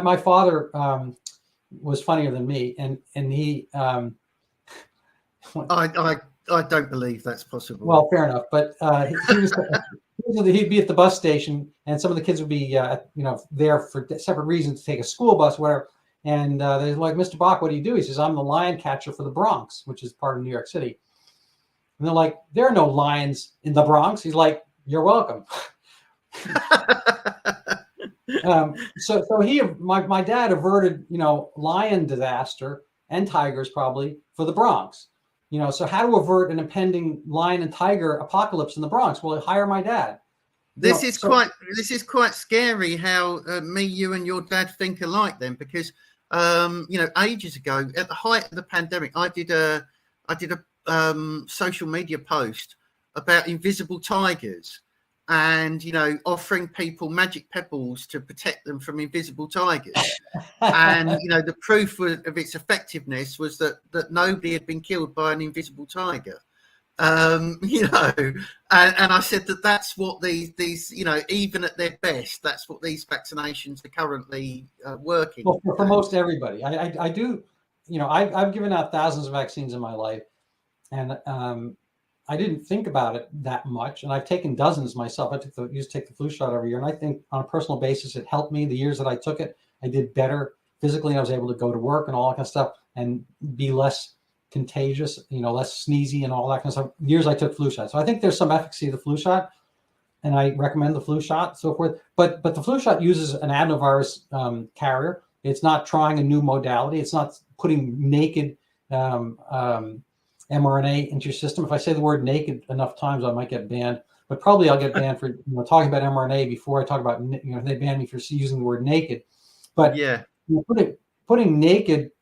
my father was funnier than me, and he. I don't believe that's possible. Well, fair enough, but he'd be at the bus station, and some of the kids would be there for separate reasons to take a school bus, whatever. And they're like, "Mr. Bach, what do you do?" He says, "I'm the lion catcher for the Bronx, which is part of New York City." And they're like, "There are no lions in the Bronx." He's like, "You're welcome." So my dad averted, lion disaster and tigers probably for the Bronx. So how to avert an impending lion and tiger apocalypse in the Bronx? Well, hire my dad. This is quite scary how me, you, and your dad think alike then, because ages ago at the height of the pandemic, I did a social media post about invisible tigers and offering people magic pebbles to protect them from invisible tigers. And the proof of its effectiveness was that nobody had been killed by an invisible tiger. And I said that's what these even at their best, that's what these vaccinations are currently working. Well, for most everybody, I do. I've given out thousands of vaccines in my life, and I didn't think about it that much, and I've taken dozens myself. I used to take the flu shot every year, and I think on a personal basis, it helped me. The years that I took it, I did better physically. I was able to go to work and all that kind of stuff, and be less contagious, less sneezy and all that kind of stuff. Years I took flu shots, so I think there's some efficacy of the flu shot, and I recommend the flu shot, so forth. But the flu shot uses an adenovirus carrier. It's not trying a new modality. It's not putting naked mRNA into your system. If I say the word naked enough times, I might get banned. But probably I'll get banned for talking about mRNA before I talk about they ban me for using the word naked. But putting naked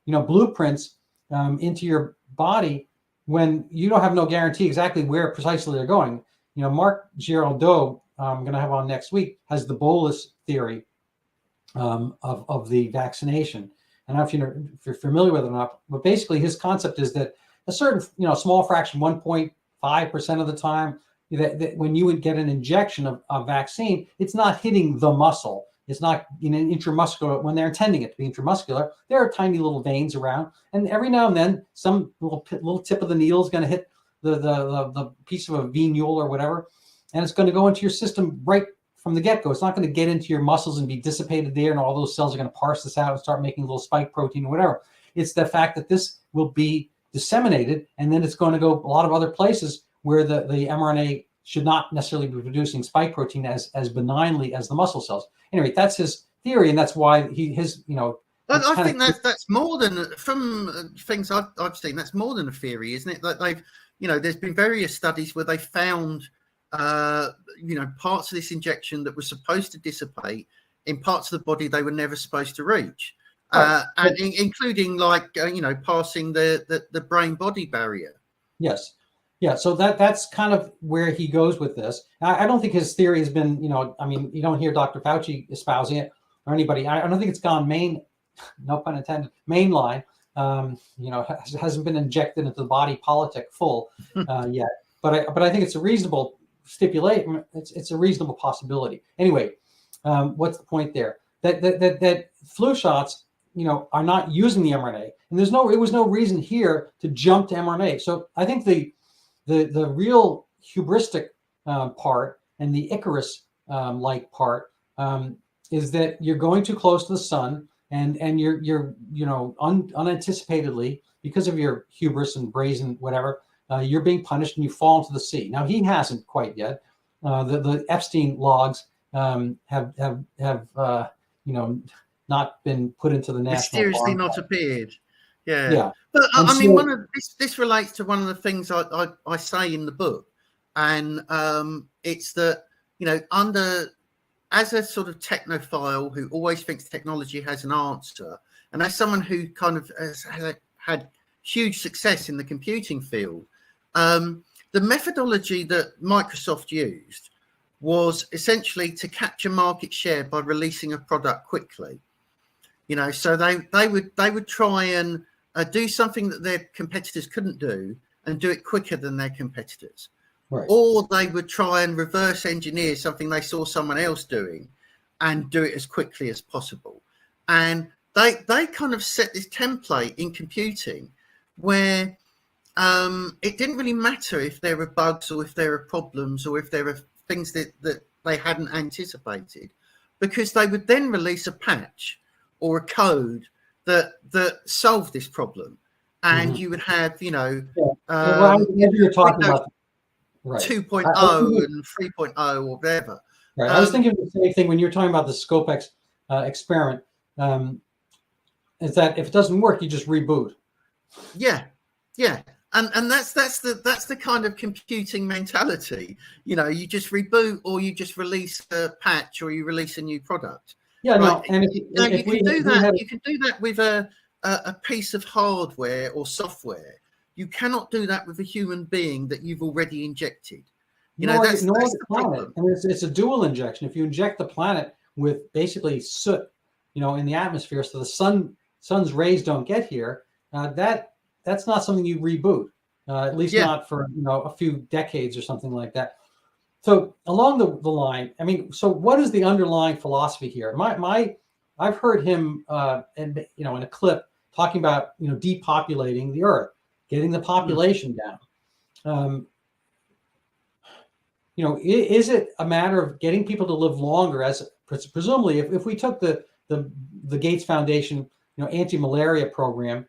blueprints into your body when you don't have no guarantee exactly where precisely they're going. Mark Giraldeau, I'm going to have on next week, has the bolus theory of the vaccination. I don't know if you're familiar with it or not, but basically his concept is that a certain, small fraction, 1.5% of the time, that when you would get an injection of a vaccine, it's not hitting the muscle. It's not intramuscular. When they're intending it to be intramuscular, there are tiny little veins around, and every now and then, some little tip of the needle is going to hit the piece of a venule or whatever, and it's going to go into your system right from the get-go. It's not going to get into your muscles and be dissipated there, and all those cells are going to parse this out and start making little spike protein or whatever. It's the fact that this will be disseminated, and then it's going to go a lot of other places where the mRNA should not necessarily be producing spike protein as benignly as the muscle cells. Anyway, that's his theory, and that's why I think that's more than, from things I've seen, that's more than a theory, isn't it? That they've, there's been various studies where they found parts of this injection that were supposed to dissipate in parts of the body they were never supposed to reach, and including passing the brain-body barrier. Yes. Yeah, so that's kind of where he goes with this. I don't think his theory has been, I mean, you don't hear Dr. Fauci espousing it or anybody. I don't think it's gone no pun intended, mainline. Hasn't been injected into the body politic full yet. But I think it's a reasonable stipulation. It's a reasonable possibility. Anyway, what's the point there? That flu shots, are not using the mRNA, and it was no reason here to jump to mRNA. So I think the real hubristic part and the Icarus like part is that you're going too close to the sun, and you're unanticipatedly, because of your hubris and brazen whatever, you're being punished and you fall into the sea. Now he hasn't quite yet. The Epstein logs have not been put into the national Mysteriously archive. not appeared. Yeah. Yeah. But And I mean, so, this relates to one of the things I say in the book, and it's that, as a sort of technophile who always thinks technology has an answer, and as someone who kind of has had huge success in the computing field, the methodology that Microsoft used was essentially to capture market share by releasing a product quickly. So they would try and do something that their competitors couldn't do, and do it quicker than their competitors. right. Or they would try and reverse engineer something they saw someone else doing and do it as quickly as possible. And they kind of set this template in computing where it didn't really matter if there were bugs or if there were problems or if there were things that they hadn't anticipated, because they would then release a patch or a code that solved this problem. And you would have, you're talking about, right, 2.0 and 3.0 or whatever. Right. I was thinking of the same thing when you're talking about the ScopeX experiment. Is that if it doesn't work, you just reboot. Yeah. And that's the kind of computing mentality. You just reboot, or you just release a patch, or you release a new product. Yeah, right? no. And you can do that with a piece of hardware or software. You cannot do that with a human being that you've already injected. That's the problem. And it's a dual injection. If you inject the planet with basically soot, in the atmosphere, so the sun's rays don't get here, that's not something you reboot, at least not for a few decades or something like that. So along the line, I mean, so what is the underlying philosophy here? I've heard him in a clip talking about depopulating the Earth, getting the population down. Is it a matter of getting people to live longer? As presumably, if we took the Gates Foundation anti-malaria program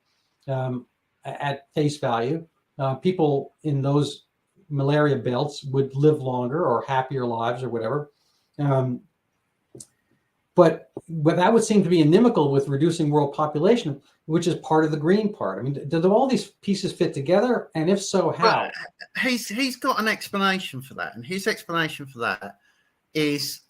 at face value, people in those malaria belts would live longer or happier lives or whatever. But that would seem to be inimical with reducing world population, which is part of the green part. I mean, do all these pieces fit together? And if so, how? But he's got an explanation for that. And his explanation for that is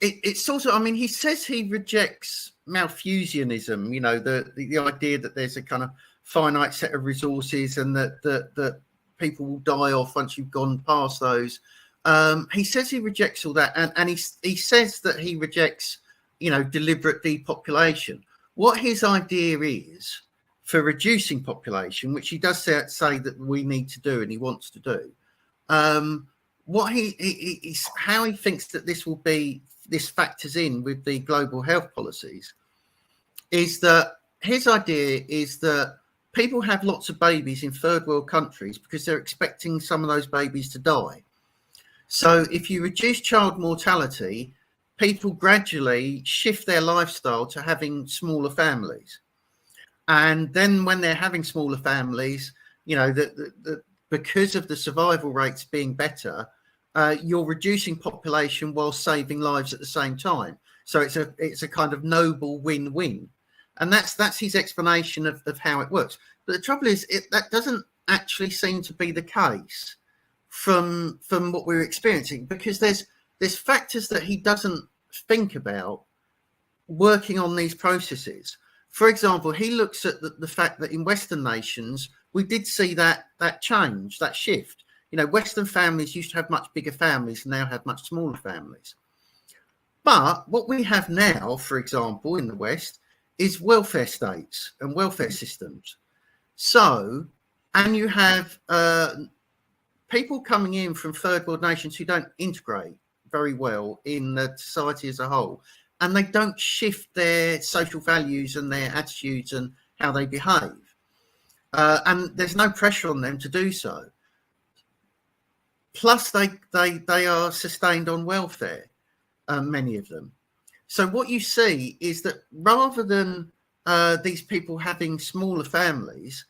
it's sort of, I mean, he says he rejects Malthusianism, the idea that there's a kind of finite set of resources and that people will die off once you've gone past those. He says he rejects all that, and he says that he rejects, deliberate depopulation. What his idea is for reducing population, which he does say that we need to do and he wants to do, what he's how he thinks that this factors in with the global health policies is that his idea is that people have lots of babies in third world countries because they're expecting some of those babies to die. So if you reduce child mortality, people gradually shift their lifestyle to having smaller families. And then when they're having smaller families, because of the survival rates being better, you're reducing population while saving lives at the same time. So it's a kind of noble win-win. And that's his explanation of how it works. But the trouble is, that doesn't actually seem to be the case from what we're experiencing, because there's factors that he doesn't think about working on these processes. For example, he looks at the fact that in Western nations, we did see that change, that shift. Western families used to have much bigger families and now have much smaller families. But what we have now, for example, in the West, is welfare states and welfare systems. So, and you have people coming in from third world nations who don't integrate very well in the society as a whole, and they don't shift their social values and their attitudes and how they behave. And there's no pressure on them to do so. plus they are sustained on welfare, many of them. So what you see is that rather than these people having smaller families,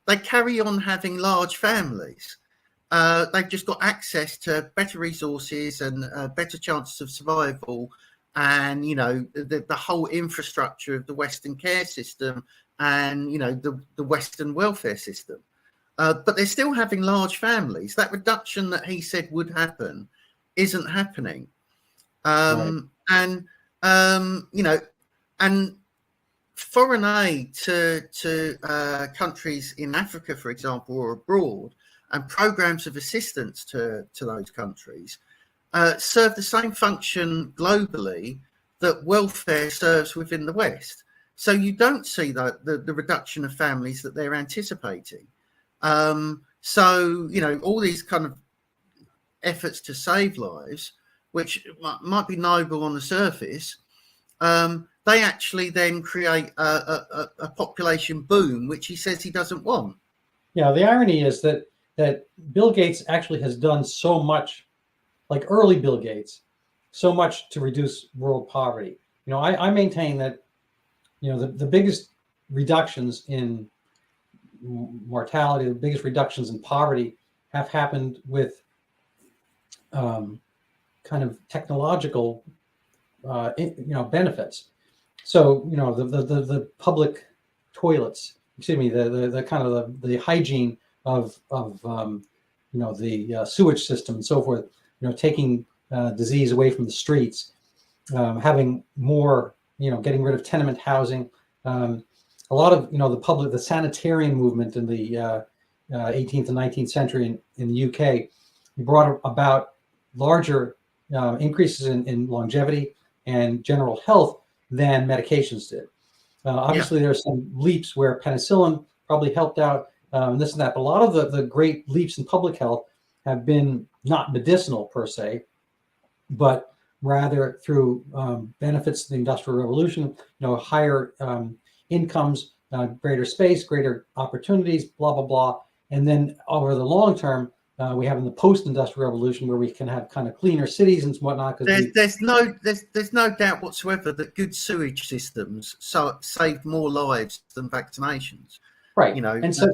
they carry on having large families. They've just got access to better resources and better chances of survival, and the whole infrastructure of the Western care system, and the Western welfare system. But they're still having large families. That reduction that he said would happen isn't happening. Right. And and foreign aid to countries in Africa, for example, or abroad, and programs of assistance to those countries serve the same function globally that welfare serves within the West. So you don't see the reduction of families that they're anticipating. So all these kind of efforts to save lives, which might be noble on the surface, they actually then create a population boom, which he says he doesn't want. Yeah, the irony is that Bill Gates actually has done so much, like early Bill Gates, so much to reduce world poverty. I maintain that the biggest reductions in mortality, the biggest reductions in poverty have happened with kind of technological benefits. So the public toilets, excuse me, the kind of the hygiene of the sewage system and so forth, taking disease away from the streets, having more, getting rid of tenement housing, a lot of the sanitarian movement in the 18th and 19th century in the UK brought about larger increases in longevity and general health than medications did. Obviously, there are some leaps where penicillin probably helped out, this and that, but a lot of the great leaps in public health have been not medicinal per se, but rather through benefits of the Industrial Revolution, higher incomes, greater space, greater opportunities, blah, blah, blah. And then over the long term, we have in the post-industrial revolution where we can have kind of cleaner cities and whatnot. There's no doubt whatsoever that good sewage systems saved more lives than vaccinations. Right. And so I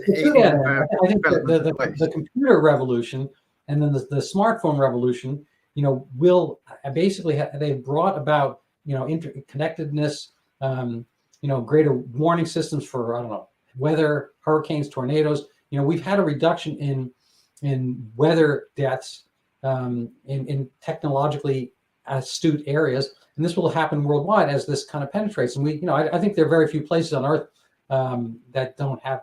think the computer revolution and then the smartphone revolution, will basically they've brought about interconnectedness, greater warning systems for weather, hurricanes, tornadoes. We've had a reduction in weather deaths in technologically astute areas, and this will happen worldwide as this kind of penetrates. And I think there are very few places on Earth that don't have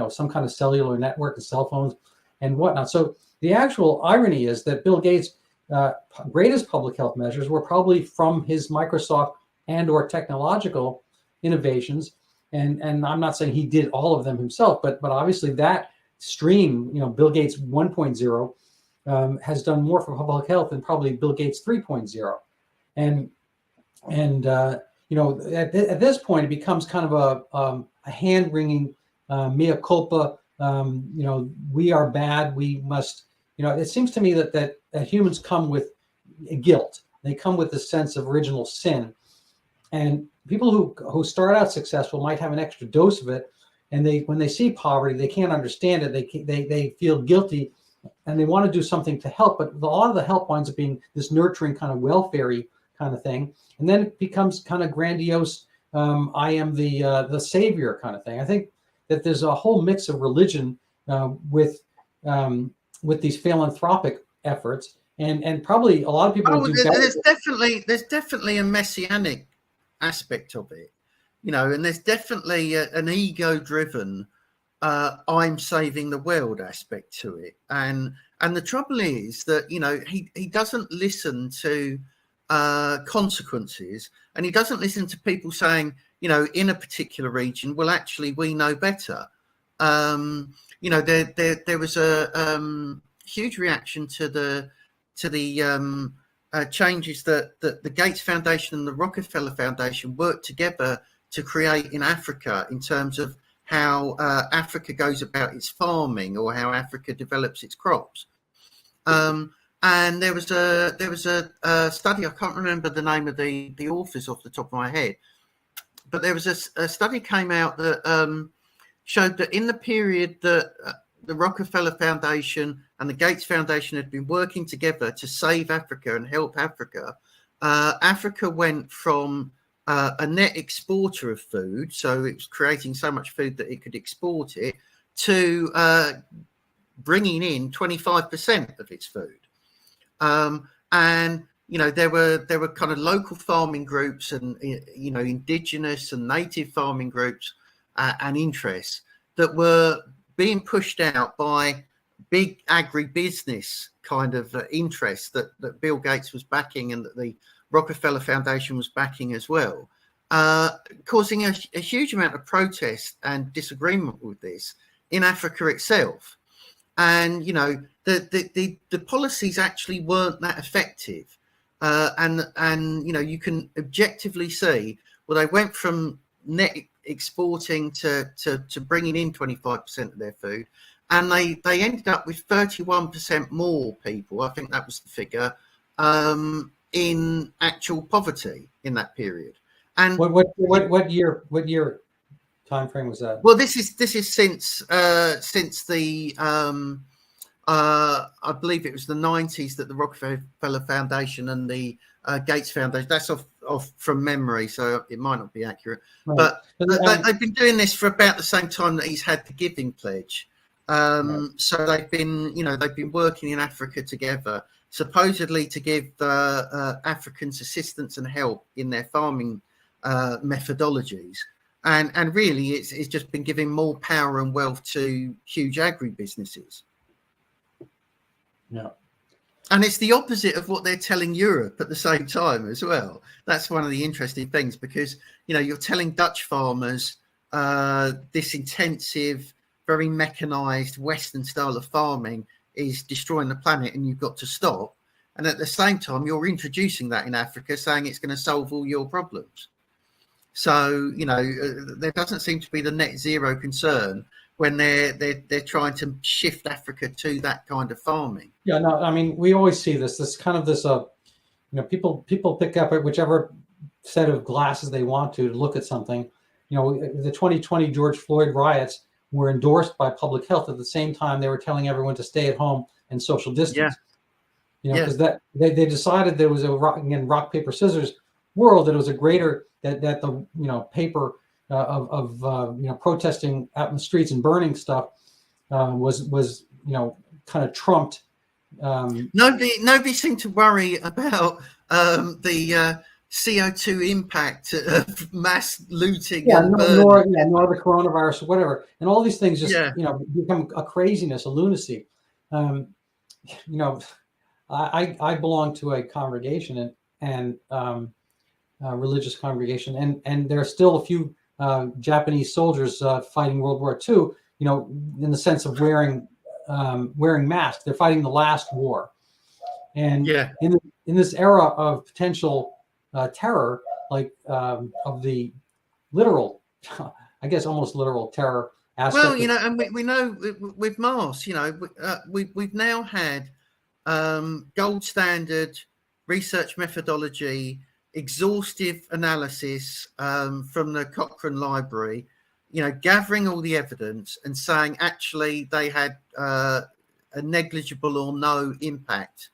some kind of cellular network and cell phones and whatnot. So the actual irony is that Bill Gates' greatest public health measures were probably from his Microsoft and/or technological innovations. And I'm not saying he did all of them himself, but obviously that stream, Bill Gates 1.0 has done more for public health than probably Bill Gates 3.0. And at this point, it becomes kind of a hand-wringing mea culpa. We are bad. We must. It seems to me that humans come with guilt. They come with a sense of original sin, and people who start out successful might have an extra dose of it, and when they see poverty, they can't understand it. They feel guilty, and they want to do something to help. But a lot of the help winds up being this nurturing kind of welfare-y kind of thing, and then it becomes kind of grandiose. I am the savior kind of thing. I think that there's a whole mix of religion with these philanthropic efforts, and probably a lot of people do better. There's definitely a messianic aspect of it, and there's definitely an ego-driven I'm saving the world aspect to it. And the trouble is that he doesn't listen to consequences, and he doesn't listen to people saying, in a particular region, well, actually, we know better. There was a huge reaction to the changes that the Gates Foundation and the Rockefeller Foundation worked together to create in Africa in terms of how Africa goes about its farming or how Africa develops its crops. And there was a study. I can't remember the name of the authors off the top of my head, but there was a study came out that showed that in the period that the Rockefeller Foundation and the Gates Foundation had been working together to save Africa and help Africa, Africa went from a net exporter of food, so it was creating so much food that it could export it, to bringing in 25% of its food. And there were kind of local farming groups and indigenous and native farming groups and interests that were being pushed out by big agribusiness kind of interests that Bill Gates was backing and that the Rockefeller Foundation was backing as well, causing a huge amount of protest and disagreement with this in Africa itself. And the policies actually weren't that effective, and you can objectively see, well, they went from net exporting to bringing in 25% of their food, and they ended up with 31% more people, I think that was the figure, in actual poverty in that period. And what year time frame was that? Well, this is since the I believe it was the 90s that the Rockefeller Foundation and the Gates Foundation. That's off from memory, so it might not be accurate. Right. But they've been doing this for about the same time that he's had the Giving Pledge. Right. So they've been working in Africa together, supposedly to give Africans assistance and help in their farming methodologies. And really, it's just been giving more power and wealth to huge agribusinesses. Yeah. And it's the opposite of what they're telling Europe at the same time as well. That's one of the interesting things, because, you're telling Dutch farmers this intensive, very mechanized Western style of farming is destroying the planet and you've got to stop. And at the same time, you're introducing that in Africa, saying it's going to solve all your problems. So, there doesn't seem to be the net zero concern when they're trying to shift Africa to that kind of farming. Yeah, no, I mean, we always see this kind of this, people pick up at whichever set of glasses they want to look at something. The 2020 George Floyd riots were endorsed by public health at the same time they were telling everyone to stay at home and social distance. Yeah. Because they decided there was a rock, paper, scissors world, that it was a greater that the paper of protesting out in the streets and burning stuff was kind of trumped. Nobody seemed to worry about the CO2 impact of mass looting. Nor the coronavirus or whatever, and all these things just become a craziness, a lunacy. I belong to a congregation and religious congregation, and there are still a few Japanese soldiers fighting World War II. In the sense of wearing masks, they're fighting the last war, and in this era of potential terror, like of the literal, I guess almost literal terror aspect. Well, and we know with masks, we've now had gold standard research methodology, exhaustive analysis from the Cochrane Library, gathering all the evidence and saying actually they had a negligible or no impact.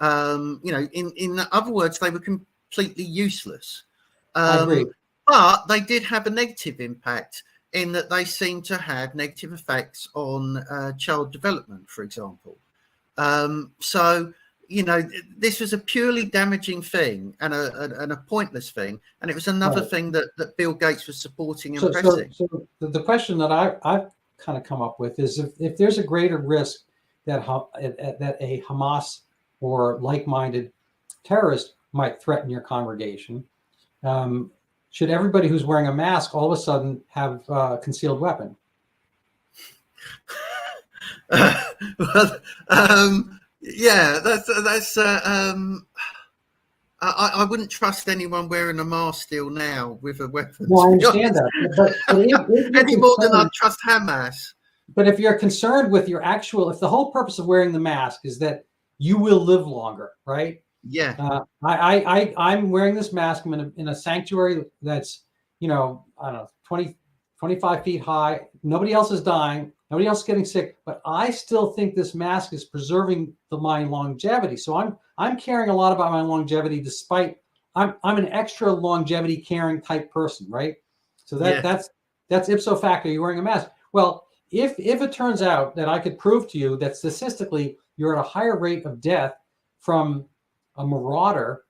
In other words, they were completely useless. I agree. But they did have a negative impact in that they seem to have negative effects on child development, for example. So, this was a purely damaging thing and a pointless thing. And it was another thing that Bill Gates was supporting and pressing. So the question that I've kind of come up with is if there's a greater risk that a Hamas or like-minded terrorist might threaten your congregation, should everybody who's wearing a mask all of a sudden have a concealed weapon? I wouldn't trust anyone wearing a mask still now with a weapon. Well, I understand that, but any more than I trust Hamas. But if you're concerned with your if the whole purpose of wearing the mask is that you will live longer, right? Yeah. I'm wearing this mask. I'm in a sanctuary that's, I don't know, 20, 25 feet high. Nobody else is dying. Nobody else is getting sick. But I still think this mask is preserving my longevity. So I'm caring a lot about my longevity, despite I'm an extra longevity caring type person, right? So that's ipso facto. You're wearing a mask. Well, if it turns out that I could prove to you that statistically you're at a higher rate of death from a marauder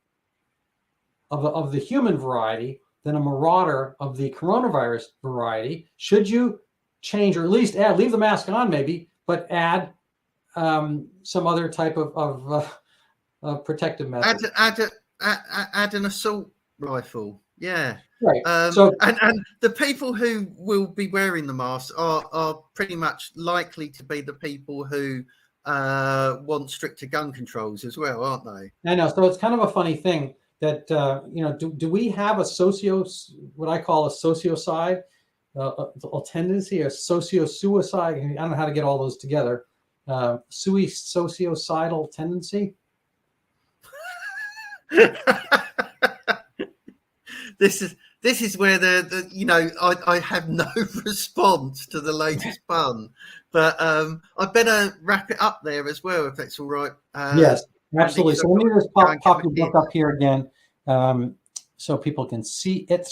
of the human variety than a marauder of the coronavirus variety, should you change, or at least leave the mask on maybe, but add some other type of protective method? Add an assault rifle. Yeah. Right. And the people who will be wearing the masks are pretty much likely to be the people who want stricter gun controls as well, aren't they? I know. So it's kind of a funny thing that do we have what I call a sociocide, a tendency, a socio-suicide? I don't know how to get all those together. Sociocidal tendency. This is where I have no response to the latest pun, but I better wrap it up there as well, if that's all right. Yes, absolutely. So let me just pop your book up here again, so people can see it.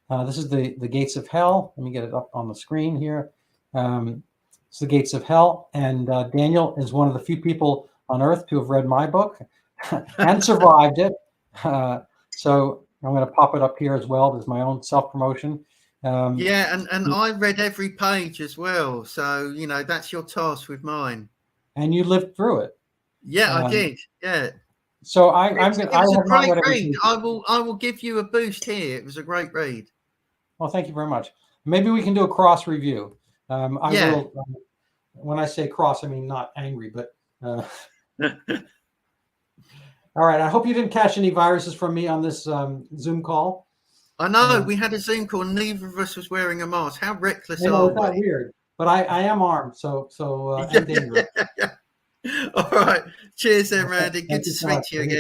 This is the Gates of Hell. Let me get it up on the screen here. It's the Gates of Hell, and Daniel is one of the few people on Earth to have read my book and survived it. So I'm going to pop it up here as well. There's my own self-promotion. And I read every page as well. So, that's your task with mine. And you lived through it. Yeah, I did. Yeah. So it was a great read. I will give you a boost here. It was a great read. Well, thank you very much. Maybe we can do a cross review. Will, when I say cross, I mean not angry, but all right. I hope you didn't catch any viruses from me on this Zoom call. I know we had a Zoom call. Neither of us was wearing a mask. How reckless are we? It's not weird, but I am armed, so I'm dangerous. All right. Cheers, then, Randy. Good to speak to you again.